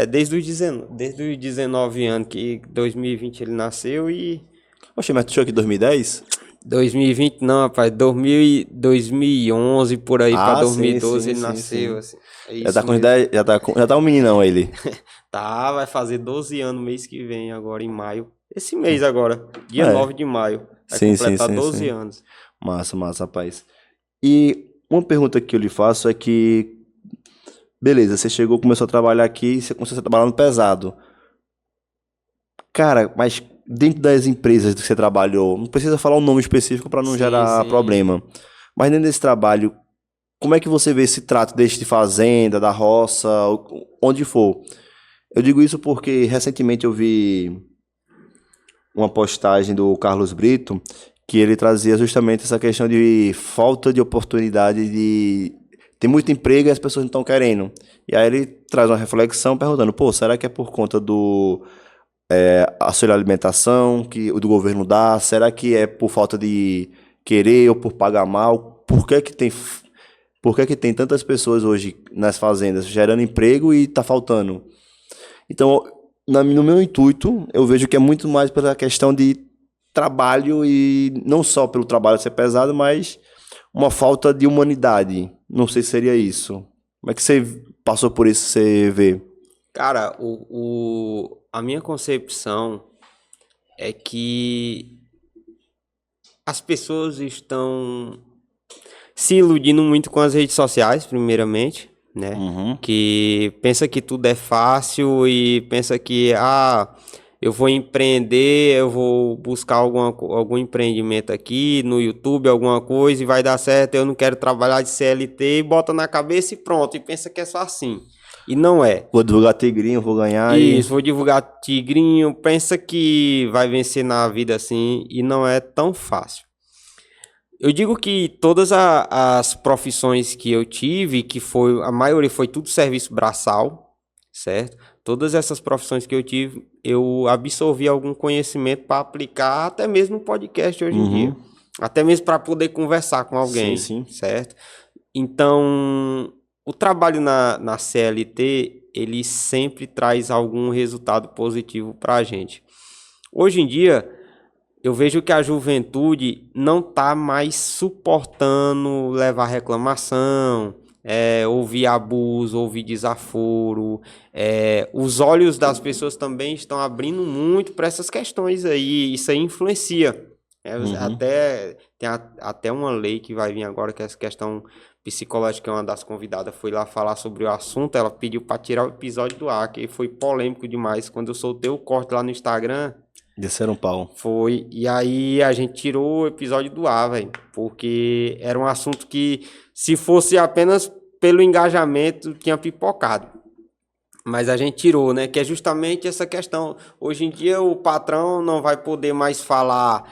Desde os 19 anos que 2020 ele nasceu e... Oxe, mas tu chegou aqui em 2010? 2020 não, rapaz, 2011 por aí pra 2012 ele nasceu. Assim. Já tá um meninão ele. Tá, vai fazer 12 anos mês que vem, agora em maio. Esse mês agora, dia 9 de maio. Vai completar 12 anos. Massa, rapaz. E uma pergunta que eu lhe faço é que... Beleza, você chegou, começou a trabalhar aqui, você começou a trabalhar no pesado. Cara, mas dentro das empresas que você trabalhou, não precisa falar um nome específico para não gerar problema. Mas dentro desse trabalho, como é que você vê esse trato de fazenda, da roça, onde for? Eu digo isso porque recentemente eu vi uma postagem do Carlos Brito que ele trazia justamente essa questão de falta de oportunidade de... Tem muito emprego e as pessoas não estão querendo. E aí ele traz uma reflexão perguntando, pô, será que é por conta do auxílio alimentação que o do governo dá? Será que é por falta de querer ou por pagar mal? Por que que tem tantas pessoas hoje nas fazendas gerando emprego e está faltando? Então, no meu intuito, eu vejo que é muito mais pela questão de trabalho e não só pelo trabalho ser pesado, mas uma falta de humanidade. Não sei se seria isso. Como é que você passou por isso, você vê? Cara, a minha concepção é que as pessoas estão se iludindo muito com as redes sociais, primeiramente, né? Uhum. Que pensa que tudo é fácil e pensa que, eu vou empreender, eu vou buscar algum empreendimento aqui no YouTube, alguma coisa e vai dar certo, eu não quero trabalhar de CLT, e bota na cabeça e pronto, e pensa que é só assim. E não é. Vou divulgar Tigrinho, vou ganhar Isso, vou divulgar Tigrinho, pensa que vai vencer na vida assim e não é tão fácil. Eu digo que todas as profissões que eu tive, a maioria foi tudo serviço braçal, certo? Todas essas profissões que eu tive, eu absorvi algum conhecimento para aplicar até mesmo no podcast hoje em dia. Até mesmo para poder conversar com alguém, Sim. certo? Então, o trabalho na CLT, ele sempre traz algum resultado positivo para a gente. Hoje em dia, eu vejo que a juventude não está mais suportando levar reclamação, ouvir abuso, ouvir desaforo. Os olhos das pessoas também estão abrindo muito para essas questões aí. Isso aí influencia. Tem até uma lei que vai vir agora, que é essa questão psicológica, uma das convidadas foi lá falar sobre o assunto. Ela pediu para tirar o episódio do ar, que foi polêmico demais. Quando eu soltei o corte lá no Instagram... Desceram um pau. Foi, e aí a gente tirou o episódio do ar, velho, porque era um assunto que, se fosse apenas pelo engajamento, tinha pipocado. Mas a gente tirou, né, que é justamente essa questão. Hoje em dia o patrão não vai poder mais falar,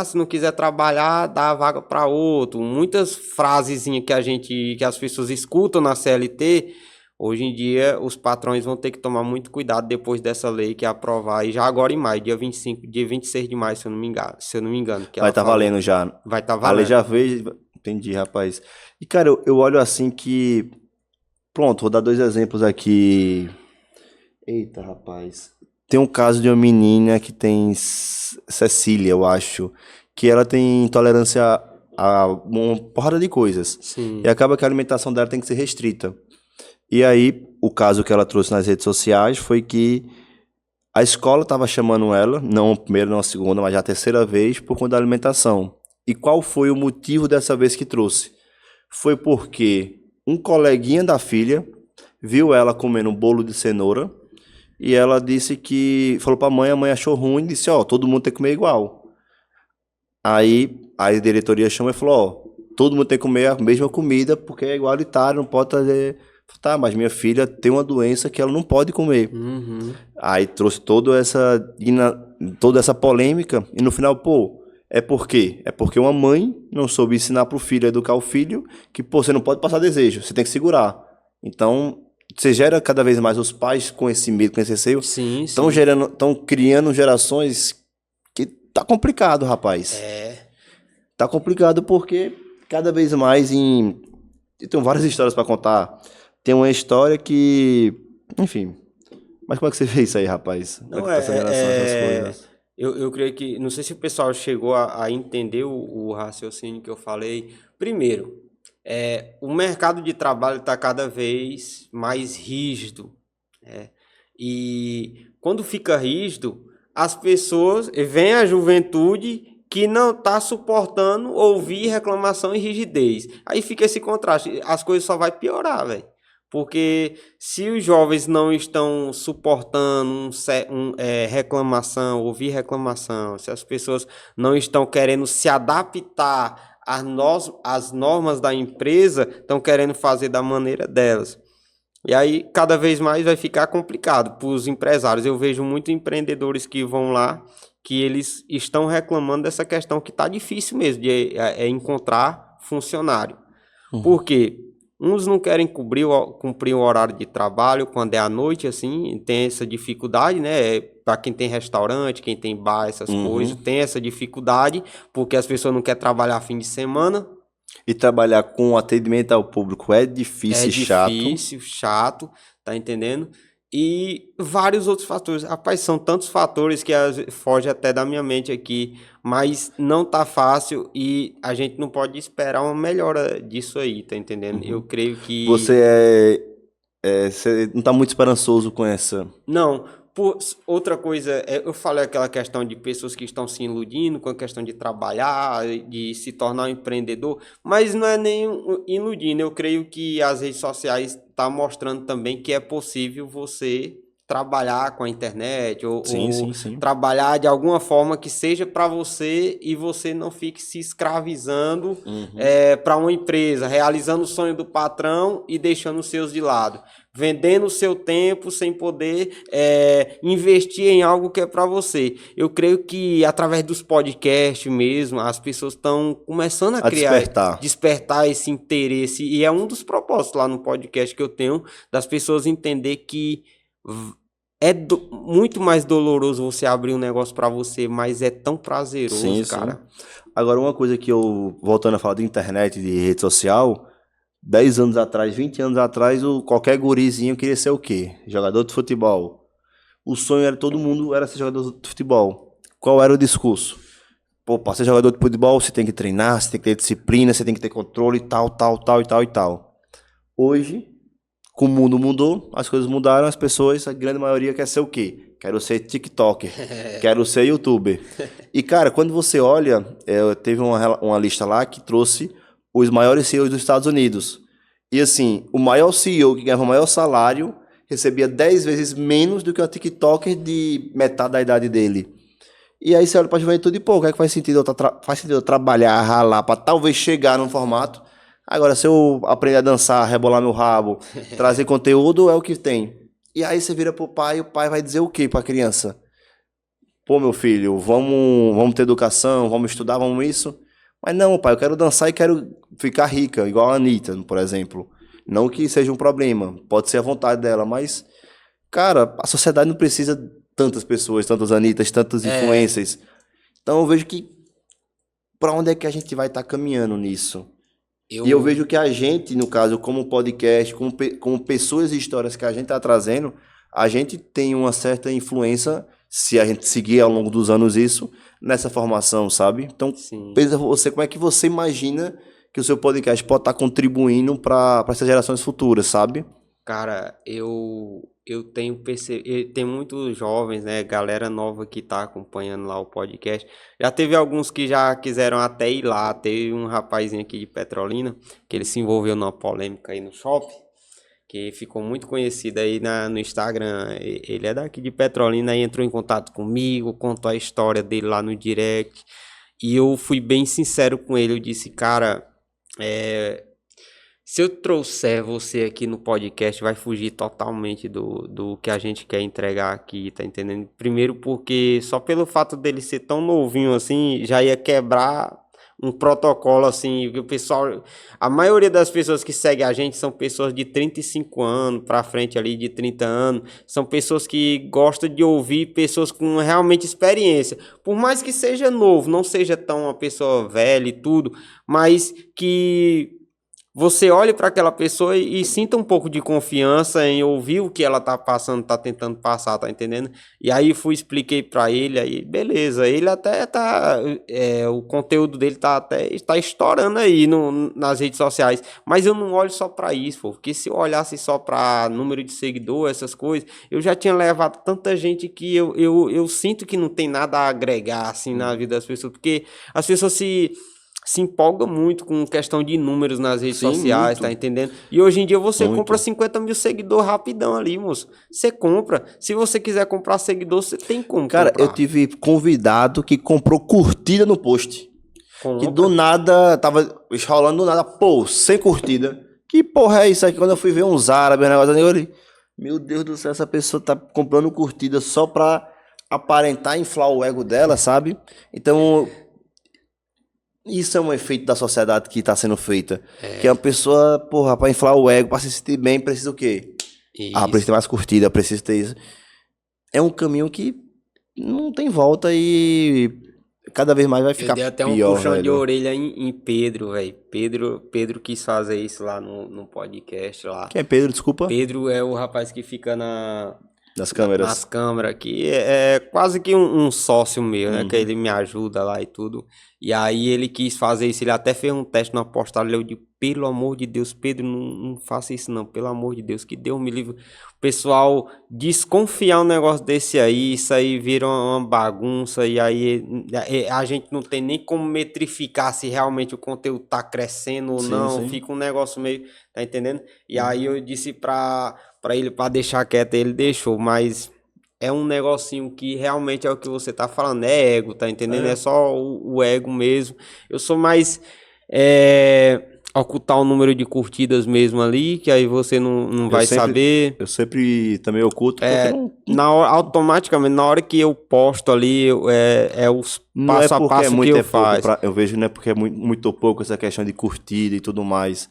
se não quiser trabalhar, dá a vaga para outro. Muitas frasezinhas que as pessoas escutam na CLT... Hoje em dia, os patrões vão ter que tomar muito cuidado depois dessa lei que é aprovar, e já agora em maio, dia 25, dia 26 de maio, se eu não me engano. Vai estar valendo já. Vai estar valendo. A lei já veio, entendi, rapaz. E, cara, eu olho assim que... Pronto, vou dar 2 exemplos aqui. Eita, rapaz. Tem um caso de uma menina que tem Cecília, eu acho, que ela tem intolerância a uma porrada de coisas. Sim. E acaba que a alimentação dela tem que ser restrita. E aí, o caso que ela trouxe nas redes sociais foi que a escola estava chamando ela, não a primeira, não a segunda, mas já a terceira vez, por conta da alimentação. E qual foi o motivo dessa vez que trouxe? Foi porque um coleguinha da filha viu ela comendo um bolo de cenoura e ela disse que... Falou pra mãe, a mãe achou ruim e disse, todo mundo tem que comer igual. Aí a diretoria chamou e falou, todo mundo tem que comer a mesma comida porque é igualitário, não pode trazer... Tá, mas minha filha tem uma doença que ela não pode comer. Aí trouxe toda essa polêmica e no final, é por quê? É porque uma mãe não soube ensinar pro filho, educar o filho, que, você não pode passar desejo, você tem que segurar. Então, você gera cada vez mais os pais com esse medo, com esse receio. Sim. Estão criando gerações que tá complicado, rapaz. Tá complicado porque cada vez mais Eu tenho várias histórias para contar. Tem uma história que... Enfim. Mas como é que você vê isso aí, rapaz? Não, como é que tá essa geração, essas coisas? Eu creio que... Não sei se o pessoal chegou a entender o raciocínio que eu falei. Primeiro, o mercado de trabalho está cada vez mais rígido. E quando fica rígido, as pessoas... Vem a juventude que não está suportando ouvir reclamação e rigidez. Aí fica esse contraste. As coisas só vai piorar, velho. Porque se os jovens não estão suportando reclamação, ouvir reclamação, se as pessoas não estão querendo se adaptar às normas da empresa, estão querendo fazer da maneira delas. E aí, cada vez mais vai ficar complicado para os empresários. Eu vejo muitos empreendedores que vão lá, que eles estão reclamando dessa questão que tá difícil mesmo de encontrar funcionário. Por quê? Uns não querem cumprir o horário de trabalho quando é à noite, assim, tem essa dificuldade, né? Para quem tem restaurante, quem tem bar, essas coisas, tem essa dificuldade, porque as pessoas não querem trabalhar fim de semana. E trabalhar com atendimento ao público é difícil e chato. É difícil, chato, tá entendendo? E vários outros fatores. Rapaz, são tantos fatores que foge até da minha mente aqui, mas não tá fácil e a gente não pode esperar uma melhora disso aí, tá entendendo? Eu creio que... Você não tá muito esperançoso com essa... Não, outra coisa, eu falei aquela questão de pessoas que estão se iludindo com a questão de trabalhar, de se tornar um empreendedor, mas não é nem iludindo. Eu creio que as redes sociais estão mostrando também que é possível você trabalhar com a internet ou trabalhar de alguma forma que seja para você e você não fique se escravizando para uma empresa, realizando o sonho do patrão e deixando os seus de lado. Vendendo o seu tempo sem poder investir em algo que é para você. Eu creio que através dos podcasts mesmo, as pessoas estão começando a criar, despertar esse interesse. E é um dos propósitos lá no podcast que eu tenho, das pessoas entender que muito mais doloroso você abrir um negócio para você, mas é tão prazeroso, cara. Agora, uma coisa que eu, voltando a falar de internet, de rede social... 10 anos atrás, 20 anos atrás, qualquer gurizinho queria ser o quê? Jogador de futebol. O sonho era todo mundo era ser jogador de futebol. Qual era o discurso? Pô, para ser jogador de futebol, você tem que treinar, você tem que ter disciplina, você tem que ter controle, tal. Hoje, como o mundo mudou, as coisas mudaram, as pessoas, a grande maioria quer ser o quê? Quero ser TikToker, quero ser YouTuber. E, cara, quando você olha, teve uma lista lá que trouxe os maiores CEOs dos Estados Unidos. E assim, o maior CEO que ganhava o maior salário recebia 10 vezes menos do que o TikToker de metade da idade dele. E aí você olha para a juventude e, pô, o que é que faz sentido eu trabalhar, ralar, para talvez chegar num formato? Agora, se eu aprender a dançar, rebolar meu rabo, trazer conteúdo, é o que tem. E aí você vira pro pai, e o pai vai dizer o quê para a criança? Pô, meu filho, vamos ter educação, vamos estudar, vamos isso... Mas não, pai, eu quero dançar e quero ficar rica, igual a Anitta, por exemplo. Não que seja um problema, pode ser a vontade dela, mas, cara, a sociedade não precisa de tantas pessoas, tantas Anitas, tantas influências. Então eu vejo que, para onde é que a gente vai estar caminhando nisso? E eu vejo que a gente, no caso, como podcast, como pessoas e histórias que a gente está trazendo, a gente tem uma certa influência, se a gente seguir ao longo dos anos isso, nessa formação, sabe? Então, pensa você, como é que você imagina que o seu podcast pode estar contribuindo para essas gerações futuras, sabe? Cara, eu tenho percebido, tem muitos jovens, né, galera nova que tá acompanhando lá o podcast. Já teve alguns que já quiseram até ir lá. Teve um rapazinho aqui de Petrolina, que ele se envolveu numa polêmica aí no shopping, que ficou muito conhecido aí no Instagram. Ele é daqui de Petrolina, aí entrou em contato comigo, contou a história dele lá no direct, e eu fui bem sincero com ele. Eu disse, cara, se eu trouxer você aqui no podcast, vai fugir totalmente do que a gente quer entregar aqui, tá entendendo? Primeiro porque só pelo fato dele ser tão novinho assim, já ia quebrar um protocolo assim, que o pessoal, a maioria das pessoas que seguem a gente são pessoas de 35 anos para frente ali, de 30 anos, são pessoas que gostam de ouvir pessoas com realmente experiência, por mais que seja novo, não seja tão uma pessoa velha e tudo, mas que você olhe para aquela pessoa e sinta um pouco de confiança em ouvir o que ela tá passando, tá tentando passar, tá entendendo? E aí expliquei para ele, aí beleza, ele até tá, o conteúdo dele está estourando aí nas redes sociais, mas eu não olho só para isso, pô, porque se eu olhasse só para número de seguidor, essas coisas, eu já tinha levado tanta gente que eu sinto que não tem nada a agregar assim na vida das pessoas, porque as pessoas se empolga muito com questão de números nas redes sociais, muito. Tá entendendo? E hoje em dia você compra 50 mil seguidores rapidão ali, moço. Você compra. Se você quiser comprar seguidor, você tem como Cara, comprar. Eu tive convidado que comprou curtida no post. Que do nada, tava rolando do nada, pô, sem curtida. Que porra é isso aqui? Quando eu fui ver uns árabes, um negócio ali, eu falei, meu Deus do céu, essa pessoa tá comprando curtida só pra aparentar inflar o ego dela, sabe? Então, isso é um efeito da sociedade que tá sendo feita. Que a pessoa, porra, pra inflar o ego, pra se sentir bem, precisa o quê? Ah, precisa ter mais curtida, precisa ter isso. É um caminho que não tem volta e cada vez mais vai ficar Eu dei até pior, um puxão de velho. orelha em Pedro, velho. Pedro quis fazer isso lá no podcast lá. Quem é Pedro, desculpa? Pedro é o rapaz que fica Das nas câmeras. câmeras, que é quase que um sócio meu, né? Que ele me ajuda lá e tudo. E aí ele quis fazer isso, ele até fez um teste na postagem, eu digo, pelo amor de Deus, Pedro, não faça isso não, pelo amor de Deus, que Deus me livre. O pessoal desconfiar um negócio desse aí, isso aí vira uma bagunça, e aí a gente não tem nem como metrificar se realmente o conteúdo tá crescendo ou Sim, não, sim. fica um negócio meio, tá entendendo? E aí eu disse pra ele, pra deixar quieto, ele deixou, mas é um negocinho que realmente é o que você tá falando, é ego, tá entendendo? É só o ego mesmo. Eu sou mais ocultar o número de curtidas mesmo ali, que aí você não vai saber. Eu sempre também oculto, porque Na hora, automaticamente, na hora que eu posto ali, é os não é passo a porque é passo que muito, eu é pouco. faço. Eu vejo não é porque é muito ou pouco essa questão de curtida e tudo mais.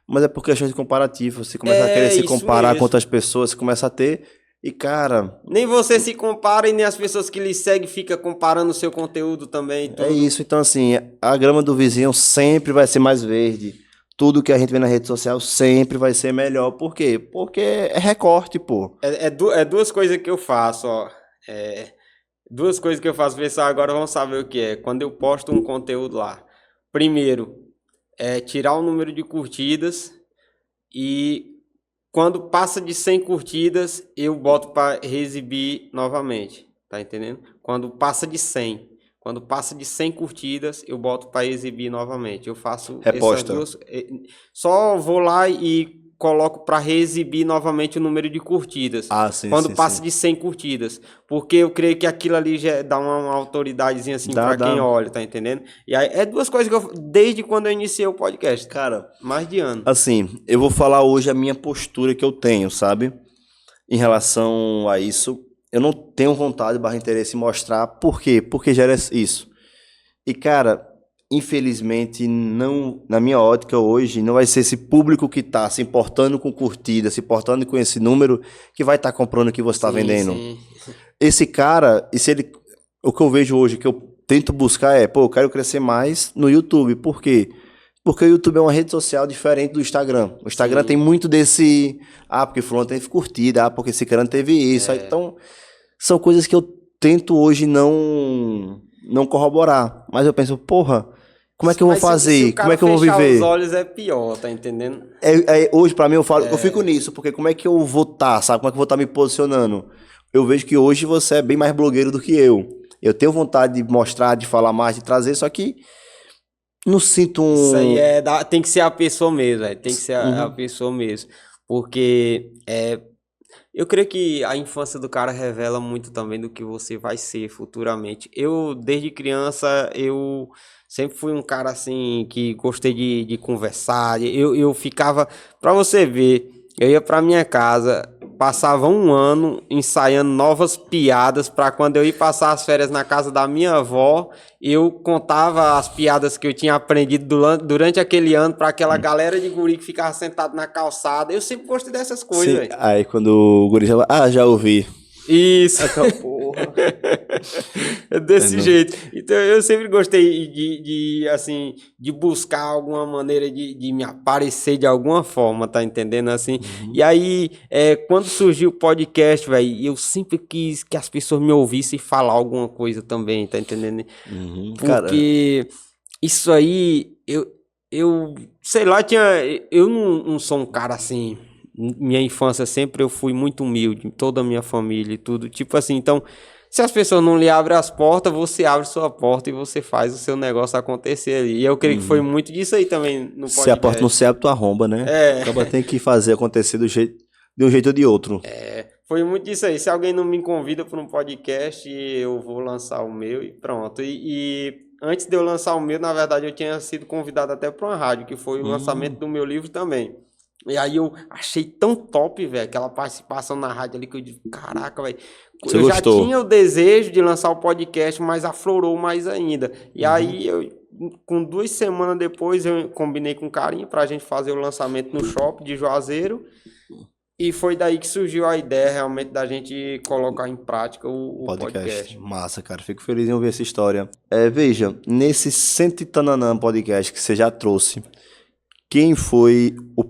Mas é por questão de comparativo. Você começa a querer se Isso comparar com mesmo. outras pessoas, você começa a ter. E, cara, Nem você se compara e nem as pessoas que lhe seguem ficam comparando o seu conteúdo também. é Tudo. isso. Então, assim, a grama do vizinho sempre vai ser mais verde. Tudo que a gente vê na rede social sempre vai ser melhor. Por quê? Porque é recorte, pô. É duas coisas que eu faço, ó. Duas coisas que eu faço, pessoal, agora vão saber o que é. Quando eu posto um conteúdo lá. Primeiro, tirar o número de curtidas e quando passa de 100 curtidas, eu boto para reexibir novamente, tá entendendo? Quando passa de 100. Quando passa de 100 curtidas, eu boto para exibir novamente. Eu faço essas Reposta. duas. Só vou lá e coloco para reexibir novamente o número de curtidas. Ah, sim, Quando sim, passa sim. de 100 curtidas. Porque eu creio que aquilo ali já dá uma autoridadezinha assim Dá, para quem dá. olha, tá entendendo? E aí é duas coisas que eu desde quando eu iniciei o podcast. Cara, Mais de ano. assim, eu vou falar hoje a minha postura que eu tenho, sabe? Em relação a isso. Eu não tenho vontade, barra interesse em mostrar. Por quê? Porque gera isso. E, cara, infelizmente, não, na minha ótica hoje, não vai ser esse público que tá se importando com curtida, se importando com esse número, que vai estar comprando o que você tá Sim, vendendo. sim. Esse cara, e se ele, o que eu vejo hoje, que eu tento buscar é, pô, eu quero crescer mais no YouTube. Por quê? Porque o YouTube é uma rede social diferente do Instagram. O Instagram tem muito desse, porque fulano teve curtida, porque esse cara teve isso. Então, são coisas que eu tento hoje não corroborar. Mas eu penso, porra, como é que eu vou Mas se fazer? o cara Como é que eu vou fechar viver? os olhos é pior, tá entendendo? Hoje, pra mim, eu fico nisso, porque como é que eu vou estar, sabe? Como é que eu vou estar me posicionando? Eu vejo que hoje você é bem mais blogueiro do que eu. Eu tenho vontade de mostrar, de falar mais, de trazer, só que não sinto Isso aí um... tem que ser a pessoa mesmo, velho. Tem que ser a pessoa mesmo. Porque eu creio que a infância do cara revela muito também do que você vai ser futuramente. Eu, desde criança, eu sempre fui um cara assim que gostei de conversar. Eu ficava, pra você ver, eu ia pra minha casa, passava um ano ensaiando novas piadas pra quando eu ia passar as férias na casa da minha avó, eu contava as piadas que eu tinha aprendido durante aquele ano pra aquela galera de guri que ficava sentado na calçada. Eu sempre gostei dessas coisas, Sim, velho. aí quando o guri já já ouvi. Isso. Porra. É desse Entendeu? jeito. Então eu sempre gostei assim, de buscar alguma maneira de me aparecer de alguma forma, tá entendendo? Assim. E aí, quando surgiu o podcast, velho, eu sempre quis que as pessoas me ouvissem falar alguma coisa também, tá entendendo? Cara, Porque isso aí, eu sei lá, eu não sou um cara assim. Minha infância sempre eu fui muito humilde, toda a minha família e tudo. Tipo assim, então, se as pessoas não lhe abrem as portas, você abre sua porta e você faz o seu negócio acontecer ali. E eu creio que foi muito disso aí também no podcast. se a porta não se abre, tu arromba, né? Acaba tem que fazer acontecer de um jeito ou de outro. Foi muito disso aí. Se alguém não me convida para um podcast, eu vou lançar o meu e pronto. E antes de eu lançar o meu, na verdade, eu tinha sido convidado até para uma rádio, que foi o lançamento do meu livro também. E aí eu achei tão top, velho, aquela participação na rádio ali que eu disse, caraca, velho. Você Eu já gostou? tinha o desejo de lançar o podcast, mas aflorou mais ainda. E aí com 2 semanas depois, eu combinei com o Carinho pra gente fazer o lançamento no shopping de Juazeiro. E foi daí que surgiu a ideia realmente da gente colocar em prática o podcast. Massa, cara. Fico feliz em ouvir essa história. Veja, nesse Sente Tananã podcast que você já trouxe, quem foi o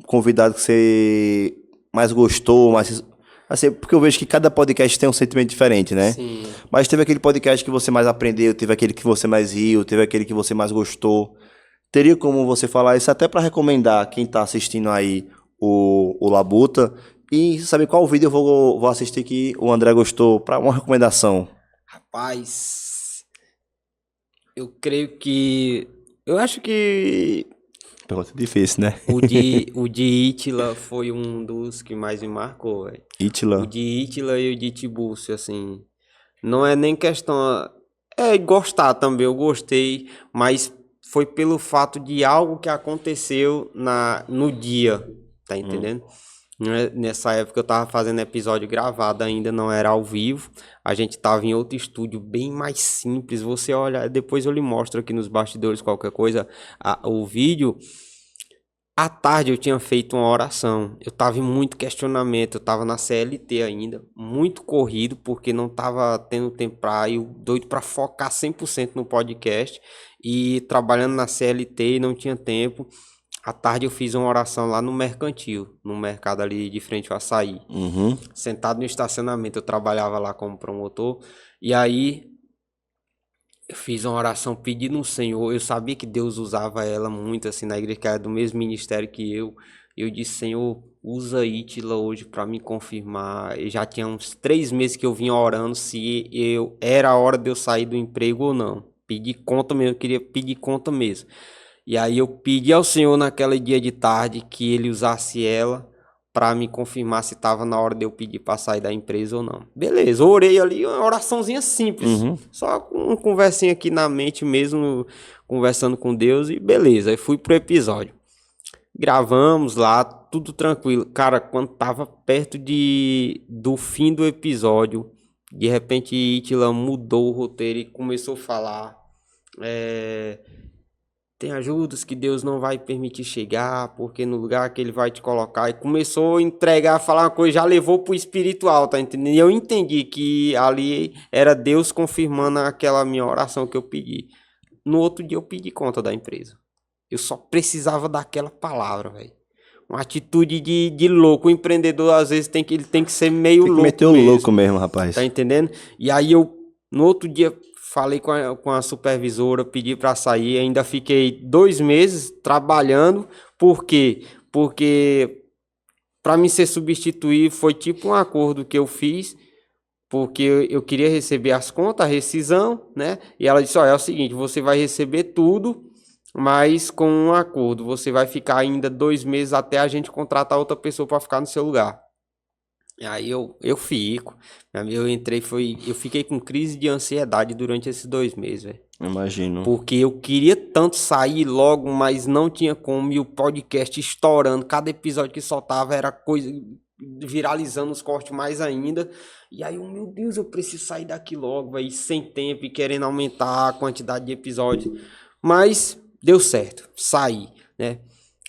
convidado que você mais gostou, mais... Assim, porque eu vejo que cada podcast tem um sentimento diferente, né? Sim. Mas teve aquele podcast que você mais aprendeu, teve aquele que você mais riu, teve aquele que você mais gostou. Teria como você falar isso até para recomendar quem tá assistindo aí o Labuta e saber qual vídeo eu vou assistir que o André gostou, para uma recomendação. Rapaz, eu creio que... Eu acho que Pergunta difícil, né? o de Ítila foi um dos que mais me marcou, velho. Ítila. O de Ítila e o de Tibúrcio, assim... Não é nem questão... É gostar também, eu gostei, mas foi pelo fato de algo que aconteceu no dia, tá entendendo? Nessa época eu tava fazendo episódio gravado ainda, não era ao vivo. A gente tava em outro estúdio bem mais simples. Você olha, depois eu lhe mostro aqui nos bastidores qualquer coisa, o vídeo. À tarde eu tinha feito uma oração. Eu tava em muito questionamento, eu tava na CLT ainda, muito corrido, porque não tava tendo tempo pra ir, doido pra focar 100% no podcast. E trabalhando na CLT e não tinha tempo. À tarde eu fiz uma oração lá no Mercantil, no mercado ali de frente ao Açaí. Sentado no estacionamento, eu trabalhava lá como promotor. E aí eu fiz uma oração pedindo ao Senhor. Eu sabia que Deus usava ela muito assim na igreja, que era do mesmo ministério que eu. Eu disse, Senhor, usa Ítila hoje para me confirmar. Eu já tinha uns 3 meses que eu vinha orando se era a hora de eu sair do emprego ou não. Pedi conta mesmo, eu queria pedir conta mesmo. E aí eu pedi ao Senhor naquele dia de tarde que ele usasse ela para me confirmar se estava na hora de eu pedir para sair da empresa ou não. Beleza, orei ali, uma oraçãozinha simples. Só com uma conversinha aqui na mente mesmo, conversando com Deus e beleza. Aí fui pro episódio. Gravamos lá, tudo tranquilo. Cara, quando tava perto do fim do episódio, de repente Ítila mudou o roteiro e começou a falar... Tem ajudas que Deus não vai permitir chegar, porque no lugar que ele vai te colocar. E começou a entregar, falar uma coisa, já levou pro espiritual, tá entendendo? E eu entendi que ali era Deus confirmando aquela minha oração que eu pedi. No outro dia eu pedi conta da empresa. Eu só precisava daquela palavra, velho. Uma atitude de louco. O empreendedor, às vezes, ele tem que ser meio louco. Meteu o louco mesmo, rapaz. Tá entendendo? E aí no outro dia, falei com a supervisora, pedi para sair, ainda fiquei 2 meses trabalhando. Por quê? Porque para mim ser substituído foi tipo um acordo que eu fiz, porque eu queria receber as contas, a rescisão, né? E ela disse, olha, é o seguinte, você vai receber tudo, mas com um acordo, você vai ficar ainda 2 meses até a gente contratar outra pessoa para ficar no seu lugar. E aí eu fico. Eu fiquei com crise de ansiedade durante esses 2 meses, velho. Imagino. Porque eu queria tanto sair logo, mas não tinha como. E o podcast estourando. Cada episódio que soltava era coisa viralizando os cortes mais ainda. E aí, meu Deus, eu preciso sair daqui logo, velho. Sem tempo e querendo aumentar a quantidade de episódios. Mas deu certo. Saí, né?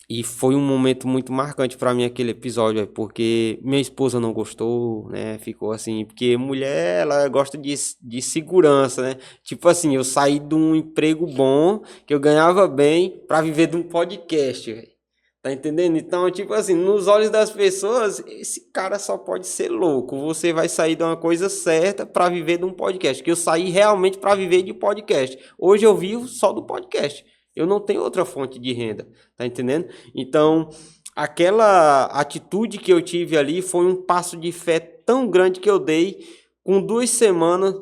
E foi um momento muito marcante pra mim aquele episódio, porque minha esposa não gostou, né? Ficou assim, porque mulher, ela gosta de segurança, né? Tipo assim, eu saí de um emprego bom, que eu ganhava bem, pra viver de um podcast, velho. Tá entendendo? Então, tipo assim, nos olhos das pessoas, esse cara só pode ser louco. Você vai sair de uma coisa certa pra viver de um podcast. Que eu saí realmente pra viver de podcast. Hoje eu vivo só do podcast. Eu não tenho outra fonte de renda, tá entendendo? Então, aquela atitude que eu tive ali foi um passo de fé tão grande que eu dei. Com 2 semanas,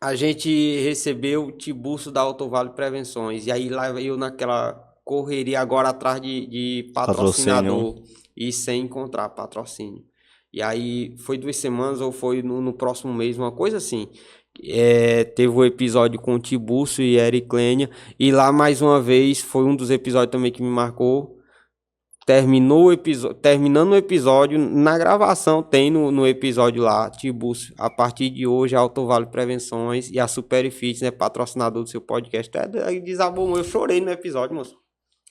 a gente recebeu o Tiburcio da Alto Vale Prevenções. E aí lá eu naquela correria agora atrás de patrocinador e sem encontrar patrocínio. E aí foi 2 semanas ou foi no próximo mês, uma coisa assim. Teve um episódio com o Tiburcio e Eric Lênia, e lá mais uma vez foi um dos episódios também que me marcou. terminando o episódio, na gravação tem no episódio lá, Tibus, a partir de hoje a Alto Vale Prevenções e a Superfit, né, patrocinador do seu podcast. Aí desabou, eu chorei no episódio, moço.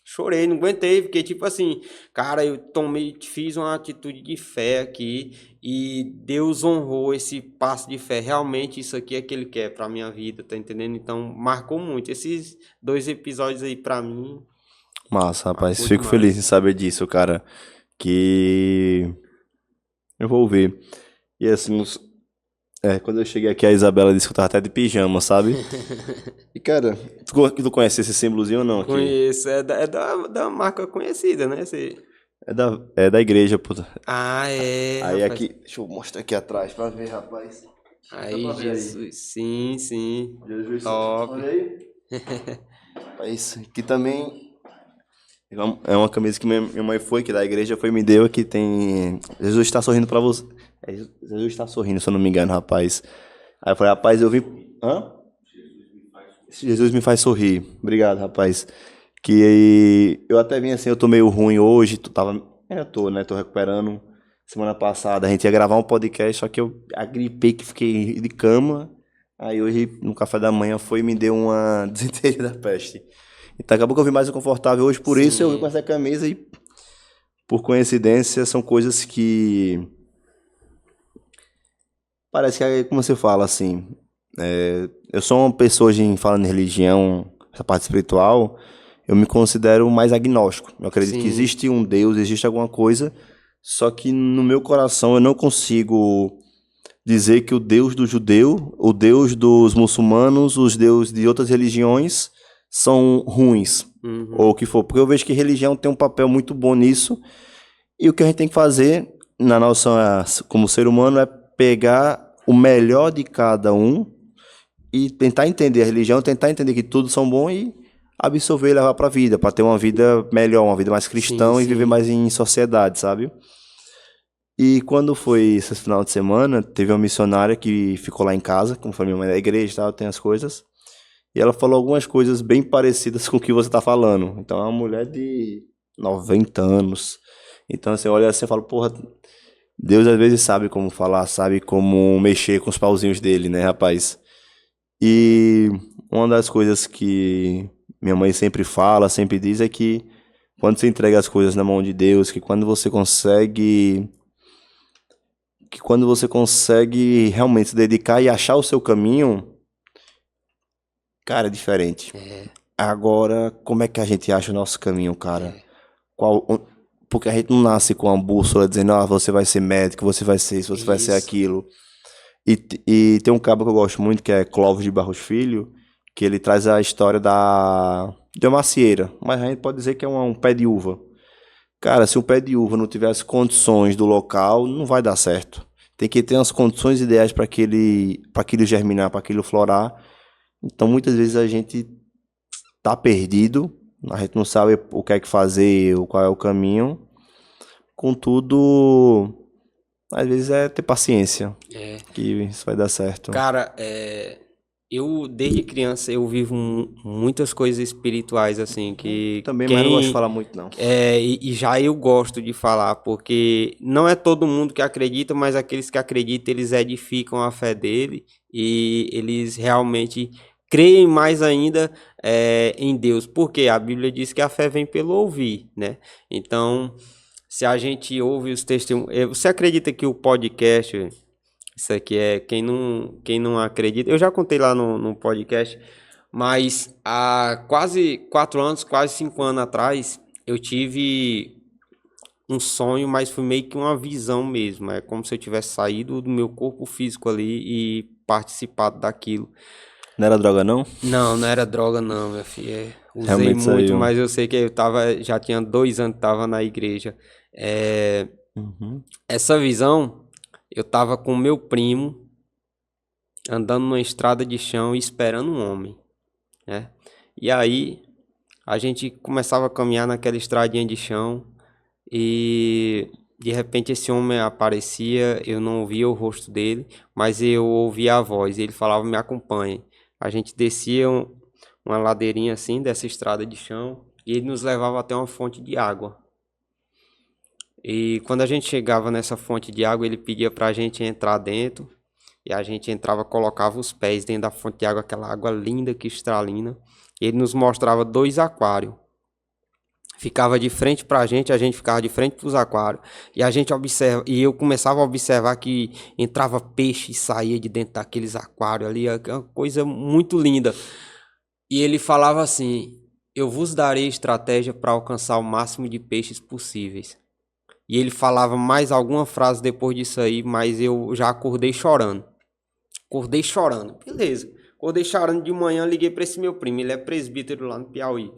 Chorei, não aguentei, porque tipo assim, cara, fiz uma atitude de fé aqui e Deus honrou esse passo de fé. Realmente isso aqui é que Ele quer pra minha vida, tá entendendo? Então marcou muito. Esses 2 episódios aí pra mim, Massa, rapaz. marcou Fico feliz demais. em saber disso, cara. Que eu vou ver. E assim, quando eu cheguei aqui, a Isabela disse que eu tava até de pijama, sabe? E cara, tu conhece esse símbolozinho ou não aqui? Conheço, da marca conhecida, né? É da igreja, puta. Ah, é, Aí rapaz. aqui, deixa eu mostrar aqui atrás pra ver, rapaz. Dá pra Aí, ver aí. Jesus, sim, sim. Jesus, Top. olha aí. Rapaz, aqui também é uma camisa que minha mãe foi, que da igreja foi e me deu, que tem Jesus está sorrindo pra você. Jesus está sorrindo, se eu não me engano, rapaz. Aí eu falei, rapaz, eu vim. Hã? Jesus me faz sorrir. Obrigado, rapaz. Que eu até vim assim, eu tô meio ruim hoje, eu tô, né? Tô recuperando. Semana passada a gente ia gravar um podcast, só que eu agripei que fiquei de cama. Aí hoje, no café da manhã, foi e me deu uma desinteria da peste. Então acabou que eu vim mais confortável hoje, por isso eu vim com Sim, essa camisa e, por coincidência, são coisas que parece que é como você fala, assim. Eu sou uma pessoa, falando em religião, essa parte espiritual, eu me considero mais agnóstico. Eu acredito que sim, existe um Deus, existe alguma coisa, só que no meu coração eu não consigo dizer que o Deus do judeu, o Deus dos muçulmanos, os deuses de outras religiões são ruins, ou uhum, o que for. Porque eu vejo que religião tem um papel muito bom nisso, e o que a gente tem que fazer na nossa, como ser humano, é pegar o melhor de cada um e tentar entender a religião, tentar entender que todos são bons e absorver e levar para a vida, para ter uma vida melhor, uma vida mais sim, cristã e viver sim, mais em sociedade, sabe? E quando foi esse final de semana, teve uma missionária que ficou lá em casa, como foi minha mãe da igreja e tal, tem as coisas, e ela falou algumas coisas bem parecidas com o que você está falando. Então é uma mulher de 90 anos. Então você olha assim e fala, porra, Deus às vezes sabe como falar, sabe como mexer com os pauzinhos dele, né, rapaz? E uma das coisas que minha mãe sempre fala, sempre diz é que quando você entrega as coisas na mão de Deus, que quando você consegue realmente se dedicar e achar o seu caminho, cara, é diferente. é, Agora, como é que a gente acha o nosso caminho, cara? é, Qual, porque a gente não nasce com uma bússola dizendo, ah, você vai ser médico, você vai ser isso, você vai ser isso, aquilo. E tem um cabo que eu gosto muito, que é Clóvis de Barros Filho, que ele traz a história de uma macieira, mas a gente pode dizer que é um pé de uva. Cara, se um pé de uva não tiver as condições do local, não vai dar certo. Tem que ter as condições ideais para aquilo germinar, para aquilo florar. Então, muitas vezes a gente tá perdido, a gente não sabe o que é que fazer, qual é o caminho. Contudo, às vezes é ter paciência, é. que isso vai dar certo. Cara, eu desde criança eu vivo muitas coisas espirituais assim que Também, mas não gosto de falar muito, não. e já eu gosto de falar porque não é todo mundo que acredita, mas aqueles que acreditam eles edificam a fé dele e eles realmente creem mais ainda em Deus, porque a Bíblia diz que a fé vem pelo ouvir, né? Então, se a gente ouve os testemunhos, você acredita que o podcast isso aqui é quem não acredita. Eu já contei lá no podcast, mas há quase 4 anos, quase 5 anos atrás, eu tive um sonho, mas foi meio que uma visão mesmo. É como se eu tivesse saído do meu corpo físico ali e participado daquilo. Não era droga, não? Não, não era droga, não, meu filho. Usei Realmente muito, saiu. mas eu sei que eu tava, já tinha 2 anos que tava na igreja. É, Uhum. essa visão, eu tava com meu primo andando numa estrada de chão e esperando um homem, né? E aí a gente começava a caminhar naquela estradinha de chão e de repente esse homem aparecia, eu não ouvia o rosto dele, mas eu ouvia a voz, ele falava: "Me acompanhe". A gente descia uma ladeirinha assim dessa estrada de chão e ele nos levava até uma fonte de água. E quando a gente chegava nessa fonte de água, ele pedia pra gente entrar dentro. E a gente entrava, colocava os pés dentro da fonte de água, aquela água linda, cristalina. E ele nos mostrava 2 aquários. Ficava de frente pra gente, a gente ficava de frente pros aquários. E a gente observa, e eu começava a observar que entrava peixe e saía de dentro daqueles aquários ali, é uma coisa muito linda. E ele falava assim: eu vos darei estratégia para alcançar o máximo de peixes possíveis. E ele falava mais alguma frase depois disso aí, mas eu já acordei chorando. Acordei chorando, beleza. Acordei chorando de manhã, liguei para esse meu primo, ele é presbítero lá no Piauí.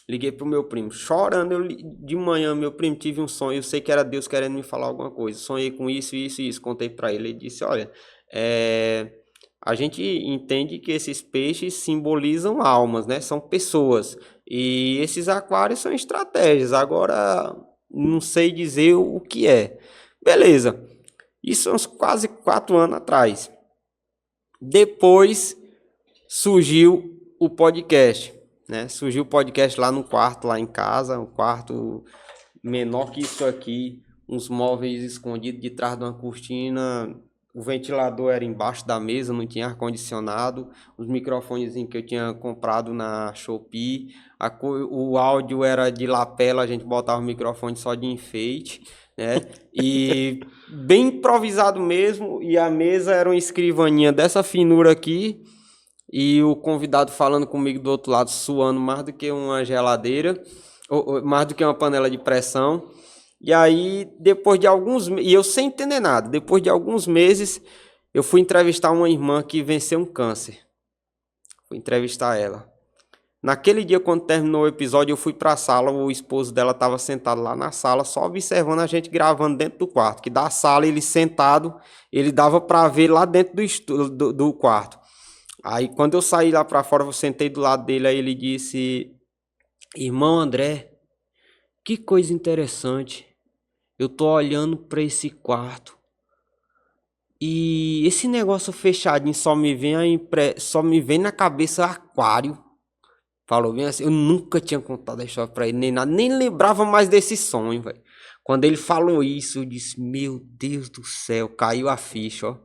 Liguei pro meu primo, chorando, de manhã, meu primo, tive um sonho, eu sei que era Deus querendo me falar alguma coisa. Sonhei com isso, isso e isso, contei para ele. Ele disse: olha, a gente entende que esses peixes simbolizam almas, né? São pessoas. E esses aquários são estratégias. Agora, não sei dizer o que é. Beleza. Isso uns quase 4 anos atrás. Depois surgiu o podcast, né? Surgiu o podcast lá no quarto, lá em casa, um quarto menor que isso aqui, uns móveis escondidos de trás de uma cortina, o ventilador era embaixo da mesa, não tinha ar-condicionado, os microfones que eu tinha comprado na Shopee, o áudio era de lapela, a gente botava o microfone só de enfeite, né? E bem improvisado mesmo, e a mesa era uma escrivaninha dessa finura aqui, e o convidado falando comigo do outro lado, suando mais do que uma geladeira, ou mais do que uma panela de pressão. E aí, depois de alguns meses, e eu sem entender nada, depois de alguns meses, eu fui entrevistar uma irmã que venceu um câncer. Fui entrevistar ela. Naquele dia, quando terminou o episódio, eu fui para a sala, o esposo dela estava sentado lá na sala, só observando a gente gravando dentro do quarto, que da sala, ele sentado, ele dava para ver lá dentro do quarto. Aí, quando eu saí lá para fora, eu sentei do lado dele, aí ele disse: irmão André, que coisa interessante. Eu tô olhando para esse quarto e esse negócio fechadinho só me vem na cabeça aquário. Falou bem assim, eu nunca tinha contado a história pra ele, nem nada, nem lembrava mais desse sonho, velho. Quando ele falou isso, eu disse: meu Deus do céu, caiu a ficha, ó.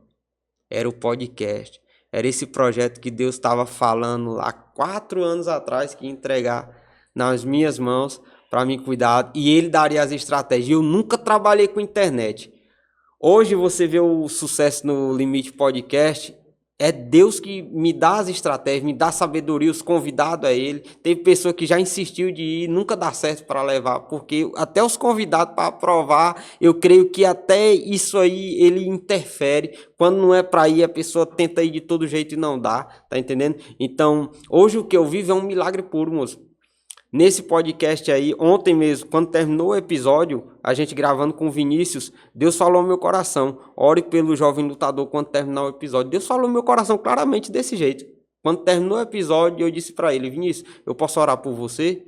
Era o podcast. Era esse projeto que Deus estava falando há 4 anos atrás que ia entregar nas minhas mãos para me cuidar. E ele daria as estratégias. Eu nunca trabalhei com internet. Hoje você vê o sucesso no Limite Podcast. É Deus que me dá as estratégias, me dá sabedoria, os convidados a ele. Teve pessoa que já insistiu de ir, nunca dá certo para levar, porque até os convidados para aprovar, eu creio que até isso aí ele interfere. Quando não é para ir, a pessoa tenta ir de todo jeito e não dá, tá entendendo? Então, hoje o que eu vivo é um milagre puro, moço. Nesse podcast aí, ontem mesmo, quando terminou o episódio, a gente gravando com o Vinícius, Deus falou no meu coração: ore pelo jovem lutador quando terminar o episódio. Deus falou no meu coração claramente desse jeito. Quando terminou o episódio, eu disse para ele: Vinícius, eu posso orar por você?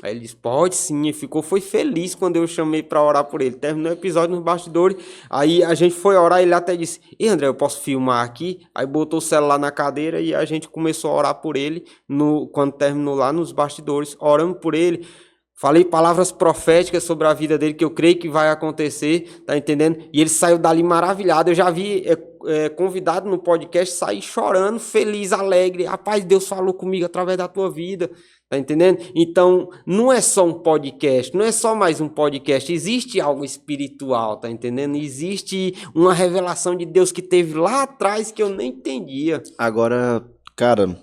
Aí ele disse: pode sim. Ele foi feliz quando eu chamei para orar por ele. Terminou o episódio nos bastidores, aí a gente foi orar, ele até disse: e André, eu posso filmar aqui? Aí botou o celular na cadeira e a gente começou a orar por ele, quando terminou lá nos bastidores, orando por ele. Falei palavras proféticas sobre a vida dele, que eu creio que vai acontecer, tá entendendo? E ele saiu dali maravilhado. Eu já vi convidado no podcast sair chorando, feliz, alegre. Rapaz, Deus falou comigo através da tua vida, tá entendendo? Então, não é só um podcast, não é só mais um podcast. Existe algo espiritual, tá entendendo? Existe uma revelação de Deus que teve lá atrás que eu nem entendia. Agora, cara,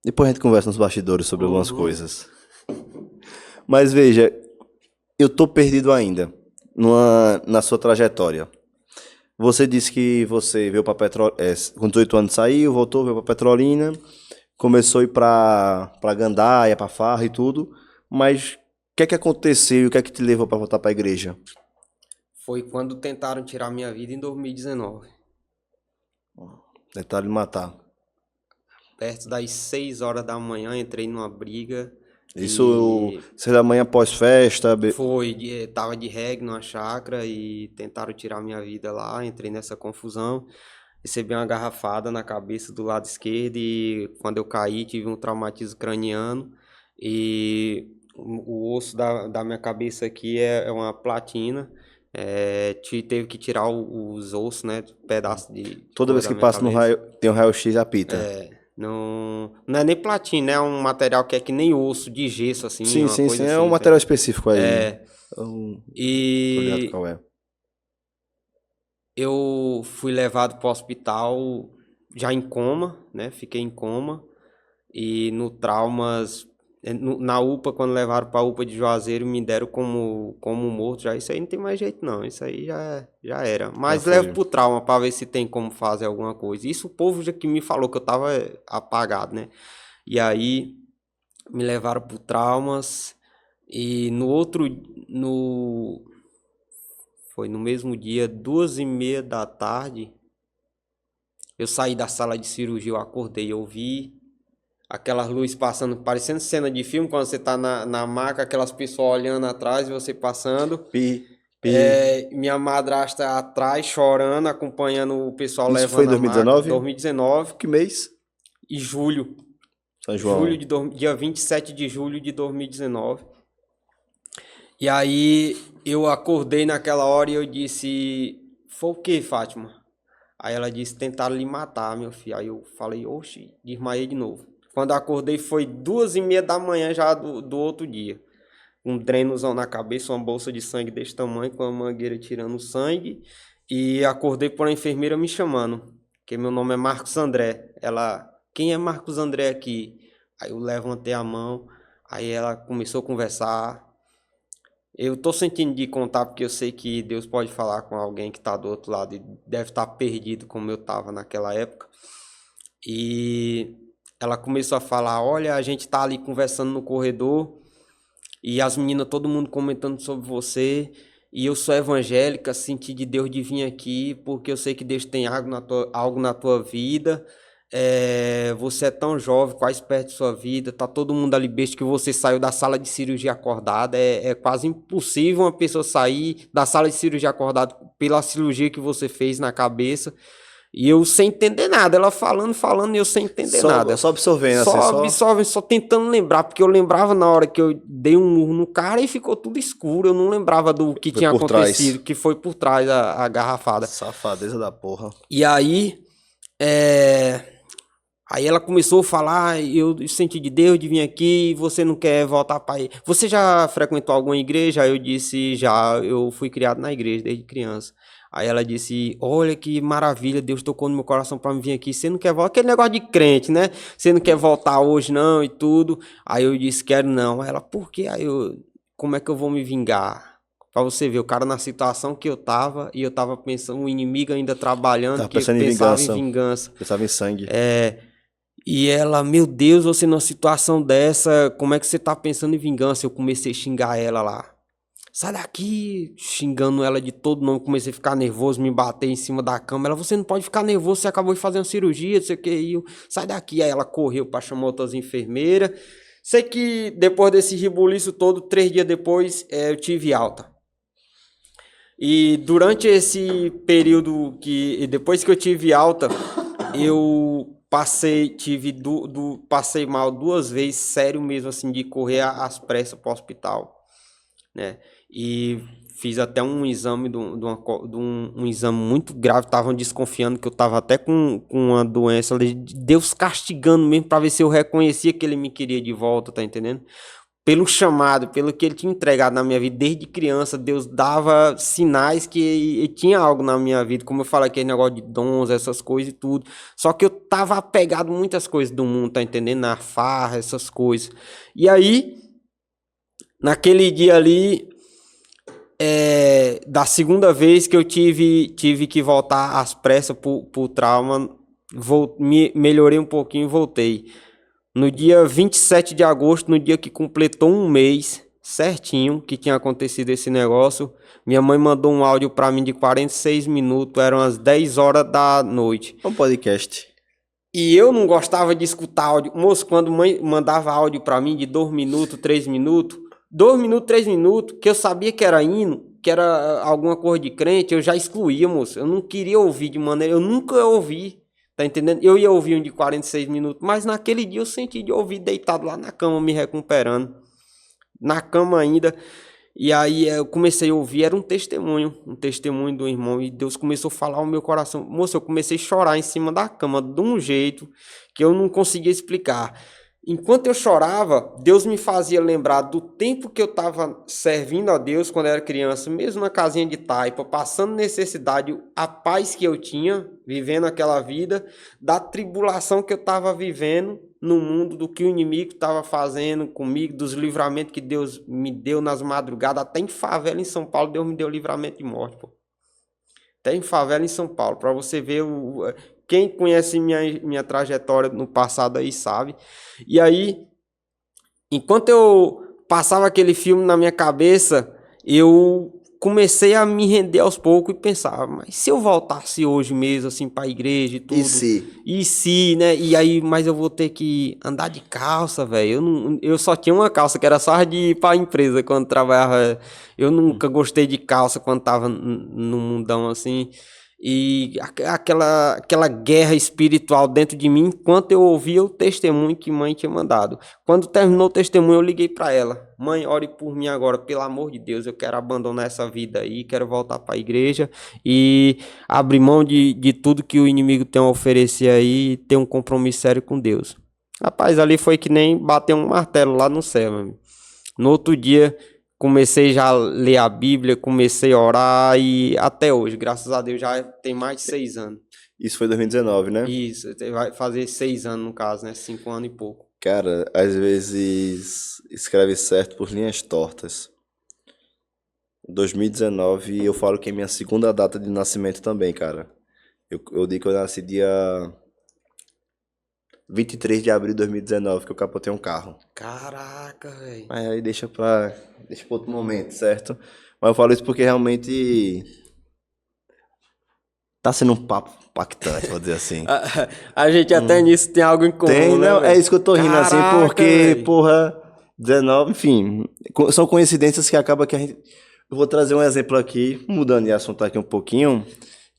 depois a gente conversa nos bastidores sobre algumas coisas. Mas veja, eu tô perdido ainda na sua trajetória. Você disse que você veio para Petrolina, com 18 anos saiu, voltou, veio para Petrolina, começou a ir para Gandaia, para Farra e tudo, mas o que é que aconteceu e o que é que te levou para voltar para a igreja? Foi quando tentaram tirar minha vida em 2019. Tentaram me matar. Perto das 6 horas da manhã, entrei numa briga. Isso, 6 da manhã pós-festa? Tava de reggae numa chácara e tentaram tirar minha vida lá, entrei nessa confusão, recebi uma garrafada na cabeça do lado esquerdo e quando eu caí tive um traumatismo craniano e o osso da minha cabeça aqui é uma platina. Teve que tirar os ossos, né? Pedaço de Toda vez coisa que da minha passa no cabeça. raio, tem um raio-x apita. Não é nem platina, é um material que é que nem osso de gesso, assim, Sim, uma sim, coisa sim. É assim, um tá material entendendo? específico aí. Tô ligado E qual é. eu fui levado para o hospital já em coma, né? Fiquei em coma. E no traumas, na UPA, quando levaram para a UPA de Juazeiro, me deram como morto. Já isso aí não tem mais jeito, não. Isso aí já era. Já Mas levo foi. pro trauma para ver se tem como fazer alguma coisa. Isso o povo já que me falou que eu tava apagado, né? E aí me levaram pro traumas. E no outro, no, foi no mesmo dia, 2h30 da tarde, eu saí da sala de cirurgia, eu acordei, eu vi aquelas luzes passando, parecendo cena de filme, quando você tá na maca, aquelas pessoas olhando atrás e você passando. Pi. Minha madrasta atrás, chorando, acompanhando o pessoal Isso foi em levando a maca. 2019? 2019 Que mês? e julho. São João. Dia 27 de julho de 2019. E aí eu acordei naquela hora e eu disse, foi o que, Fátima? Aí ela disse, tentaram lhe matar, meu filho. Aí eu falei, oxi, desmaiei de novo. Quando eu acordei foi 2h30 da manhã já do outro dia. Um drenozão na cabeça, uma bolsa de sangue desse tamanho, com a mangueira tirando o sangue. E acordei por uma enfermeira me chamando, que meu nome é Marcos André. Ela, quem é Marcos André aqui? Aí eu levantei a mão, aí ela começou a conversar. Eu tô sentindo de contar porque eu sei que Deus pode falar com alguém que tá do outro lado e deve estar perdido como eu tava naquela época. E ela começou a falar, olha, a gente tá ali conversando no corredor e as meninas, todo mundo comentando sobre você. E eu sou evangélica, senti de Deus de vir aqui porque eu sei que Deus tem algo na tua vida. Você é tão jovem, quase perto de sua vida, tá todo mundo ali besta que você saiu da sala de cirurgia acordada. É quase impossível uma pessoa sair da sala de cirurgia acordada pela cirurgia que você fez na cabeça. E eu sem entender nada, ela falando e eu sem entender nada. Só absorvendo, Só assim, absorvendo, só tentando lembrar, porque eu lembrava na hora que eu dei um murro no cara e ficou tudo escuro. Eu não lembrava do que tinha por acontecido, trás. que foi por trás a garrafada. Safadeza da porra. E aí, aí ela começou a falar, eu senti de Deus de vir aqui, você não quer voltar para aí. Você já frequentou alguma igreja? Aí eu disse, já, eu fui criado na igreja desde criança. Aí ela disse, olha que maravilha, Deus tocou no meu coração para me vir aqui. Você não quer voltar? Aquele negócio de crente, né? Você não quer voltar hoje não e tudo. Aí eu disse, quero não. Aí ela, por quê? Aí eu, como é que eu vou me vingar? Pra você ver, o cara na situação que eu tava, e eu tava pensando, o inimigo ainda trabalhando, Tava que pensando em pensava em vingança. vingança. Pensava em sangue. E ela, meu Deus, você numa situação dessa, como é que você tá pensando em vingança? Eu comecei a xingar ela lá. Sai daqui, xingando ela de todo nome, comecei a ficar nervoso, me bater em cima da cama. Ela, você não pode ficar nervoso, você acabou de fazer uma cirurgia, não sei o que. E eu, sai daqui. Aí ela correu para chamar outras enfermeiras. Sei que depois desse rebuliço todo, 3 dias depois, eu tive alta. E durante esse período depois que eu tive alta, eu passei mal 2 vezes, sério mesmo, assim, de correr às pressas para o hospital, né? E fiz até um exame um exame muito grave, estavam desconfiando que eu estava até com uma doença, Deus castigando mesmo para ver se eu reconhecia que ele me queria de volta, tá entendendo? Pelo chamado, pelo que ele tinha entregado na minha vida desde criança, Deus dava sinais que tinha algo na minha vida, como eu falei, aquele negócio de dons, essas coisas e tudo. Só que eu tava apegado a muitas coisas do mundo, tá entendendo? Na farra, essas coisas. E aí, naquele dia ali, da segunda vez que eu tive que voltar às pressas pro trauma, melhorei um pouquinho e voltei. No dia 27 de agosto, no dia que completou um mês certinho que tinha acontecido esse negócio, minha mãe mandou um áudio para mim de 46 minutos, eram as 10 horas da noite. Um podcast. E eu não gostava de escutar áudio. Moço, quando mãe mandava áudio para mim de 2 minutos, 3 minutos, 2 minutos, 3 minutos, que eu sabia que era hino, que era alguma coisa de crente, eu já excluía, moço. Eu não queria ouvir de maneira, eu nunca ouvi. Tá entendendo? Eu ia ouvir um de 46 minutos, mas naquele dia eu senti de ouvir deitado lá na cama, me recuperando. na cama ainda. E aí eu comecei a ouvir, era um testemunho do irmão, e Deus começou a falar ao meu coração. Moço, eu comecei a chorar em cima da cama, de um jeito que eu não conseguia explicar. Enquanto eu chorava, Deus me fazia lembrar do tempo que eu estava servindo a Deus quando eu era criança, mesmo na casinha de taipa, passando necessidade, a paz que eu tinha, vivendo aquela vida, da tribulação que eu estava vivendo no mundo, do que o inimigo estava fazendo comigo, dos livramentos que Deus me deu nas madrugadas, até em favela em São Paulo, Deus me deu livramento de morte, pô. Até em favela em São Paulo, para você ver quem conhece minha trajetória no passado aí sabe. E aí, enquanto eu passava aquele filme na minha cabeça, eu comecei a me render aos poucos e pensava, mas se eu voltasse hoje mesmo, assim, para a igreja e tudo... E se, né? E aí, mas eu vou ter que andar de calça, velho. Eu só tinha uma calça, que era só de ir para a empresa quando trabalhava. Eu nunca gostei de calça quando tava no mundão, assim... E aquela guerra espiritual dentro de mim, enquanto eu ouvia o testemunho que mãe tinha mandado. Quando terminou o testemunho, eu liguei para ela. Mãe, ore por mim agora, pelo amor de Deus, eu quero abandonar essa vida aí, quero voltar para a igreja e abrir mão de tudo que o inimigo tem a oferecer aí e ter um compromisso sério com Deus. Rapaz, ali foi que nem bater um martelo lá no céu, meu amigo. No outro dia... comecei já a ler a Bíblia, comecei a orar e até hoje, graças a Deus, já tem mais de 6 anos. Isso foi 2019, né? Isso, vai fazer 6 anos no caso, né? 5 anos e pouco. Cara, às vezes escreve certo por linhas tortas. 2019, eu falo que é minha segunda data de nascimento também, cara. Eu digo que eu nasci dia 23 de abril de 2019, que eu capotei um carro. Caraca, velho. Mas aí deixa pra outro momento, certo? Mas eu falo isso porque realmente tá sendo um papo impactante, vou dizer assim. A gente até nisso tem algo em comum, Tem, né, não, véio? é isso que eu tô rindo assim, Caraca, porque, véio. porra, 19, enfim, são coincidências que acaba que a gente... Eu vou trazer um exemplo aqui, mudando de assunto aqui um pouquinho,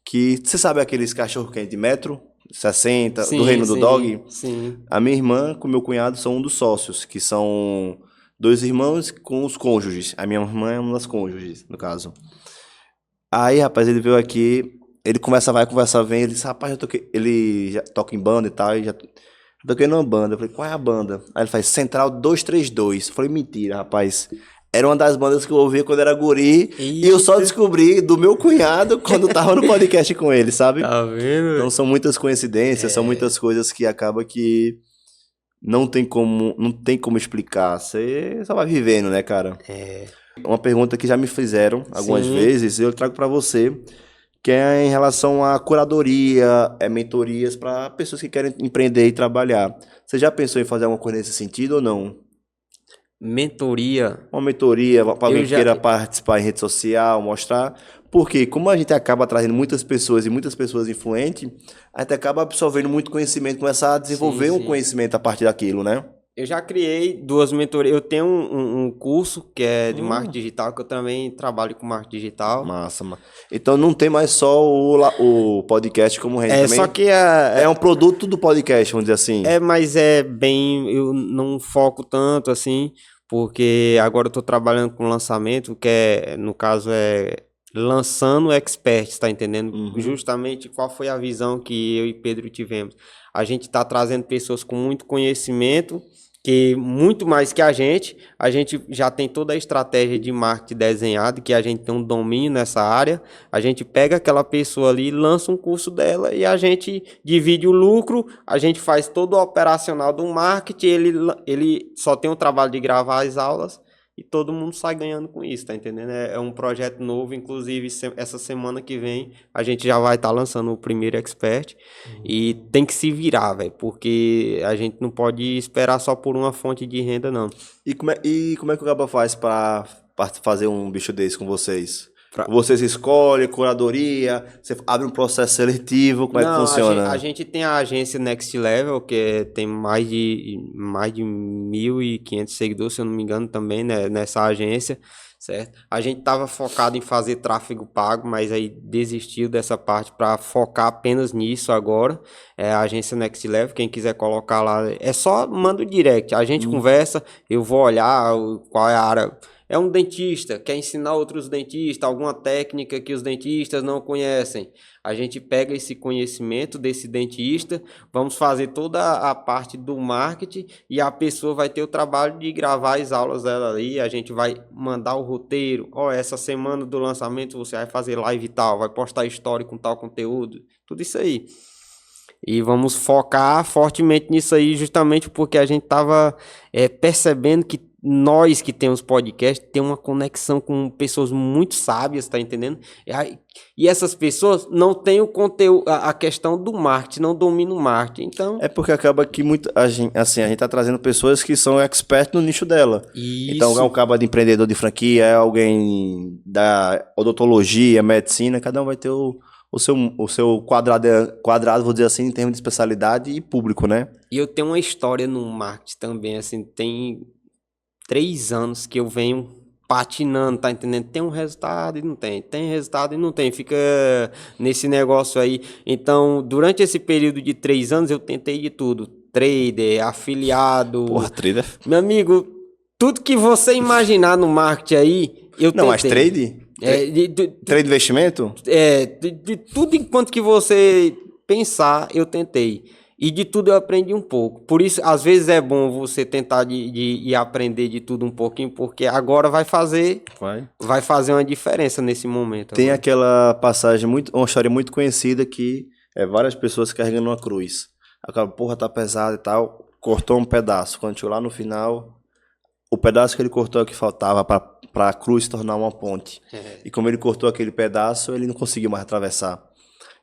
que você sabe aqueles cachorro-quente de metro? 60, Sim, do Reino do sim, Dog. sim. A minha irmã com meu cunhado são um dos sócios, que são 2 irmãos com os cônjuges. A minha irmã é uma das cônjuges, no caso. Aí, rapaz, ele veio aqui, ele vai, conversa, vem, ele disse, rapaz, ele já toca em banda e tal, e já toquei numa banda. Eu falei, qual é a banda? Aí ele faz Central 232. Eu falei, mentira, rapaz. Era uma das bandas que eu ouvia quando era guri. Eita. E eu só descobri do meu cunhado quando tava no podcast com ele, sabe? Tá vendo? Então são muitas coincidências, são muitas coisas que acaba que não tem como explicar. Você só vai vivendo, né, cara? Uma pergunta que já me fizeram algumas vezes, eu trago pra você, que é em relação à curadoria, mentorias para pessoas que querem empreender e trabalhar. Você já pensou em fazer alguma coisa nesse sentido ou não? Mentoria. Uma mentoria para alguém que queira participar em rede social, mostrar. Porque como a gente acaba trazendo muitas pessoas e muitas pessoas influentes, a gente acaba absorvendo muito conhecimento, começar a desenvolver um conhecimento a partir daquilo, né? Eu já criei 2 mentorias. Eu tenho um curso que é de marketing digital, que eu também trabalho com marketing digital. Massa, mano. Então não tem mais só o podcast como rende também? Só que é um produto do podcast, vamos dizer assim. Mas é bem... Eu não foco tanto, assim, porque agora eu tô trabalhando com lançamento, que no caso lançando experts, tá entendendo? Justamente qual foi a visão que eu e Pedro tivemos. A gente tá trazendo pessoas com muito conhecimento, que muito mais que a gente já tem toda a estratégia de marketing desenhada, que a gente tem um domínio nessa área, a gente pega aquela pessoa ali, lança um curso dela e a gente divide o lucro, a gente faz todo o operacional do marketing, ele só tem o trabalho de gravar as aulas e todo mundo sai ganhando com isso, tá entendendo? É um projeto novo, inclusive essa semana que vem a gente já vai estar lançando o primeiro expert e tem que se virar, velho, porque a gente não pode esperar só por uma fonte de renda, não. E como é que o Gaba faz para fazer um bicho desse com vocês? Vocês escolhem, curadoria, você abre um processo seletivo, como é que funciona? A gente tem a agência Next Level, que tem mais de 1.500 seguidores, se eu não me engano, também, né, nessa agência, certo? A gente estava focado em fazer tráfego pago, mas aí desistiu dessa parte para focar apenas nisso agora. É a agência Next Level, quem quiser colocar lá, é só manda o direct, a gente conversa, eu vou olhar qual é a área. É um dentista, quer ensinar outros dentistas alguma técnica que os dentistas não conhecem. A gente pega esse conhecimento desse dentista, vamos fazer toda a parte do marketing e a pessoa vai ter o trabalho de gravar as aulas dela ali. A gente vai mandar o roteiro. Essa semana do lançamento você vai fazer live e tal, vai postar story com tal conteúdo, tudo isso aí. E vamos focar fortemente nisso aí, justamente porque a gente estava percebendo que nós que temos podcast tem uma conexão com pessoas muito sábias, tá entendendo? E essas pessoas não têm o conteúdo, a questão do marketing, não dominam o marketing. Então, é porque acaba que a gente tá trazendo pessoas que são expertos no nicho dela. isso. Então, é um cara de empreendedor de franquia, é alguém da odontologia, medicina, cada um vai ter o seu quadrado, vou dizer assim, em termos de especialidade e público, né? E eu tenho uma história no marketing também, assim, tem 3 anos que eu venho patinando, tá entendendo? Tem um resultado e não tem, tem resultado e não tem, fica nesse negócio aí. Então, durante esse período de 3 anos, eu tentei de tudo, trader, afiliado. Porra, trader. Meu amigo, tudo que você imaginar no marketing aí, eu tentei. Não, mas trade? Trade investimento? De tudo enquanto que você pensar, eu tentei. E de tudo eu aprendi um pouco. Por isso, às vezes é bom você tentar de aprender de tudo um pouquinho, porque agora vai fazer uma diferença nesse momento. Tem aquela passagem, uma história muito conhecida que é várias pessoas carregando uma cruz. Aquela porra tá pesada e tal, cortou um pedaço. Quando chegou lá no final, o pedaço que ele cortou é o que faltava para a cruz se tornar uma ponte. E como ele cortou aquele pedaço, ele não conseguiu mais atravessar.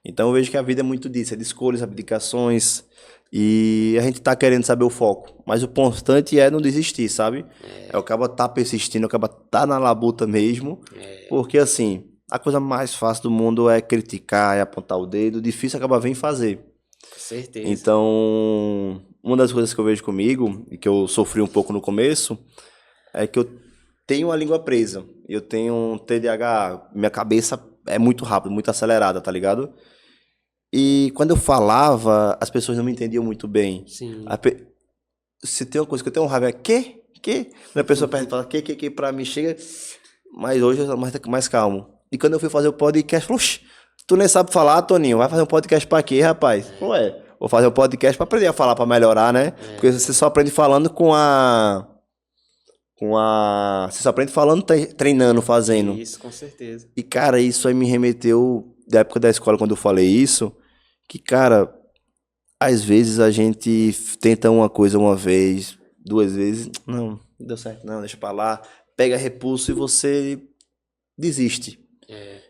Então eu vejo que a vida é muito disso, é de escolhas, abdicações, e a gente tá querendo saber o foco, mas o constante é não desistir, sabe? É o cara tá persistindo, o cara tá na labuta mesmo, porque assim, a coisa mais fácil do mundo é criticar, é apontar o dedo, difícil acaba vir fazer. Com certeza. Então, uma das coisas que eu vejo comigo, e que eu sofri um pouco no começo, é que eu tenho a língua presa, eu tenho um TDAH, minha cabeça é muito rápida, muito acelerada, tá ligado? E quando eu falava, as pessoas não me entendiam muito bem. Sim. Se tem uma coisa que eu tenho raiva, é quê? Quando a pessoa pergunta, fala, que, pra mim chega... Mas hoje eu sou mais calmo. E quando eu fui fazer o podcast, falou, tu nem sabe falar, Toninho, vai fazer um podcast pra quê, rapaz? Vou fazer um podcast pra aprender a falar, pra melhorar, né? Porque você só aprende falando você só aprende falando, treinando, fazendo. Isso, com certeza. E, cara, isso aí me remeteu da época da escola, quando eu falei isso, que, cara, às vezes a gente tenta uma coisa uma vez, 2 vezes, não deu certo, não, deixa pra lá, pega repulso e você desiste.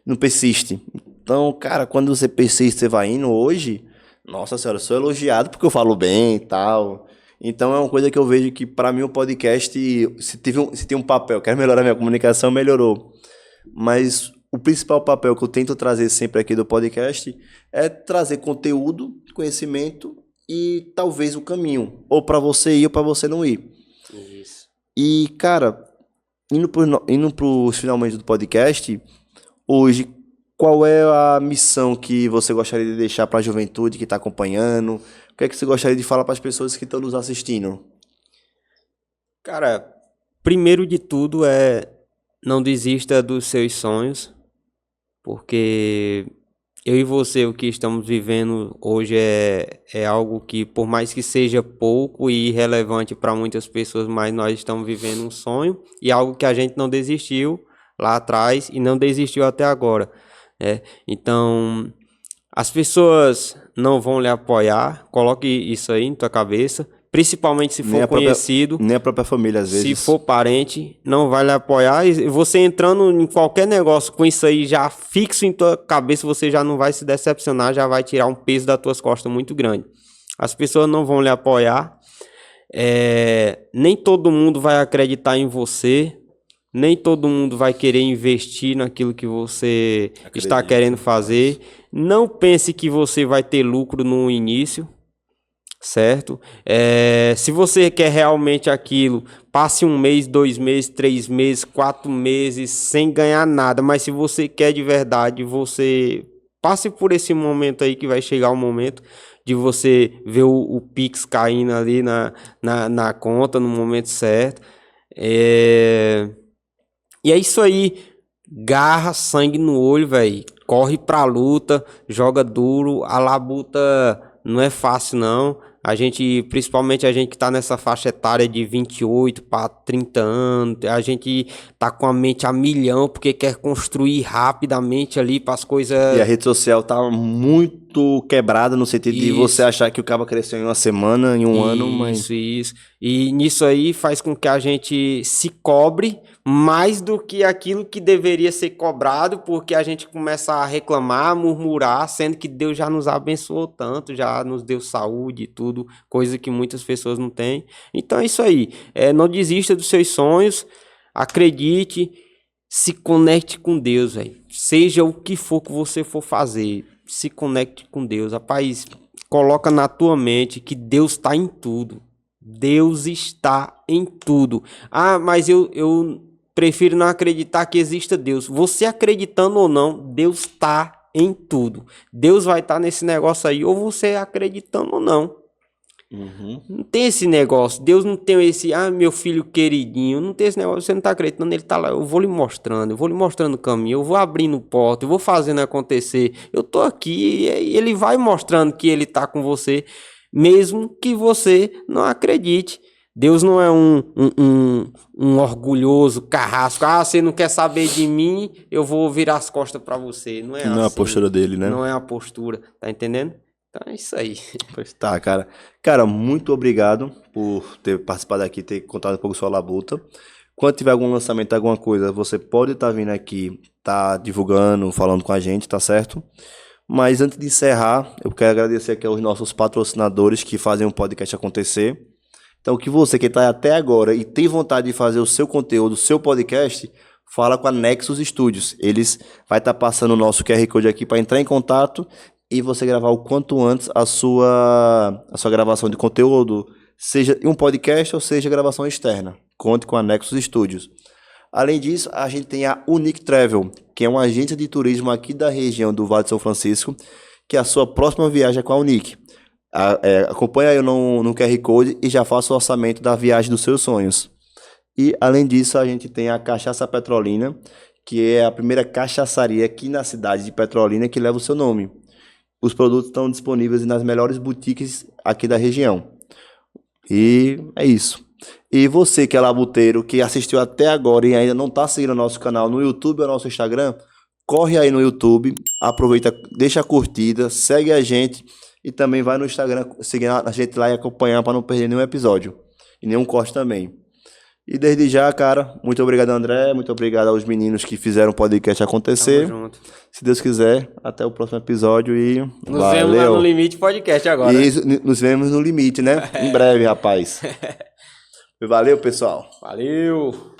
Não persiste. Então, cara, quando você persiste, você vai indo hoje, nossa senhora, eu sou elogiado porque eu falo bem e tal. Então é uma coisa que eu vejo que, para mim, o podcast, se tem um papel, quero melhorar minha comunicação, melhorou. Mas o principal papel que eu tento trazer sempre aqui do podcast é trazer conteúdo, conhecimento e talvez o caminho. Ou para você ir ou para você não ir. Isso. E, cara, indo pros finalmente do podcast, hoje, qual é a missão que você gostaria de deixar para a juventude que está acompanhando? O que é que você gostaria de falar para as pessoas que estão nos assistindo? Cara, primeiro de tudo não desista dos seus sonhos, porque eu e você, o que estamos vivendo hoje é algo que, por mais que seja pouco e irrelevante para muitas pessoas, mas nós estamos vivendo um sonho e algo que a gente não desistiu lá atrás e não desistiu até agora. Então, as pessoas não vão lhe apoiar, coloque isso aí na tua cabeça, principalmente se for conhecido. Nem a própria família, às vezes. Se for parente, não vai lhe apoiar. E você entrando em qualquer negócio com isso aí já fixo em tua cabeça, você já não vai se decepcionar, já vai tirar um peso das tuas costas muito grande. As pessoas não vão lhe apoiar. Nem todo mundo vai acreditar em você. Nem todo mundo vai querer investir naquilo que você está querendo fazer. Não pense que você vai ter lucro no início, certo? Se você quer realmente aquilo, passe 1 mês, 2 meses, 3 meses, 4 meses sem ganhar nada. Mas se você quer de verdade, você passe por esse momento aí que vai chegar o momento de você ver o Pix caindo ali na conta no momento certo. E é isso aí. Garra, sangue no olho, velho. Corre pra luta, joga duro. A labuta não é fácil, não. A gente, principalmente a gente que tá nessa faixa etária de 28 para 30 anos, a gente tá com a mente a milhão porque quer construir rapidamente ali para as coisas. E a rede social tá muito quebrada no sentido de você achar que o cara cresceu em uma semana, em um ano, mas... Isso. E nisso aí faz com que a gente se cobre mais do que aquilo que deveria ser cobrado, porque a gente começa a reclamar, murmurar, sendo que Deus já nos abençoou tanto, já nos deu saúde e tudo, coisa que muitas pessoas não têm. Então é isso aí. Não desista dos seus sonhos, acredite, se conecte com Deus, velho. Seja o que for que você for fazer, se conecte com Deus. Rapaz, coloca na tua mente que Deus está em tudo. Deus está em tudo. Ah, mas eu prefiro não acreditar que exista Deus. Você acreditando ou não, Deus está em tudo. Deus vai estar nesse negócio aí, ou você acreditando ou não. Não tem esse negócio. Deus não tem esse, meu filho queridinho. Não tem esse negócio. Você não está acreditando, ele está lá. Eu vou lhe mostrando o caminho. Eu vou abrindo porta, eu vou fazendo acontecer. Eu tô aqui e ele vai mostrando que ele está com você, mesmo que você não acredite. Deus não é um orgulhoso carrasco. Você não quer saber de mim, eu vou virar as costas para você. Não é assim. Não é a postura dele, né? Não é a postura. Tá entendendo? Então é isso aí. Pois tá, cara. Cara, muito obrigado por ter participado aqui, ter contado um pouco sua labuta. Quando tiver algum lançamento, alguma coisa, você pode estar vindo aqui, tá divulgando, falando com a gente, tá certo? Mas antes de encerrar, eu quero agradecer aqui aos nossos patrocinadores que fazem o podcast acontecer. Então, que você que está até agora e tem vontade de fazer o seu conteúdo, o seu podcast, fala com a Nexus Studios. Eles vai estar passando o nosso QR Code aqui para entrar em contato e você gravar o quanto antes a sua gravação de conteúdo, seja em um podcast ou seja gravação externa. Conte com a Nexus Studios. Além disso, a gente tem a Unique Travel, que é uma agência de turismo aqui da região do Vale de São Francisco, que a sua próxima viagem é com a Unique. Acompanha eu no QR Code e já faça o orçamento da viagem dos seus sonhos. E além disso, a gente tem a Cachaça Petrolina, que é a primeira cachaçaria aqui na cidade de Petrolina que leva o seu nome. Os produtos estão disponíveis nas melhores boutiques aqui da região. E é isso. E você que é labuteiro, que assistiu até agora e ainda não está seguindo o nosso canal no YouTube ou no nosso Instagram, corre aí no YouTube, aproveita, deixa a curtida, segue a gente e também vai no Instagram seguir a gente lá e acompanhar para não perder nenhum episódio e nenhum corte também. E desde já, cara, muito obrigado, André, muito obrigado aos meninos que fizeram o podcast acontecer. Tamo junto. Se Deus quiser, até o próximo episódio e Nos vemos lá no Limite Podcast agora. E nos vemos no Limite, né? Em breve, rapaz. Valeu, pessoal. Valeu.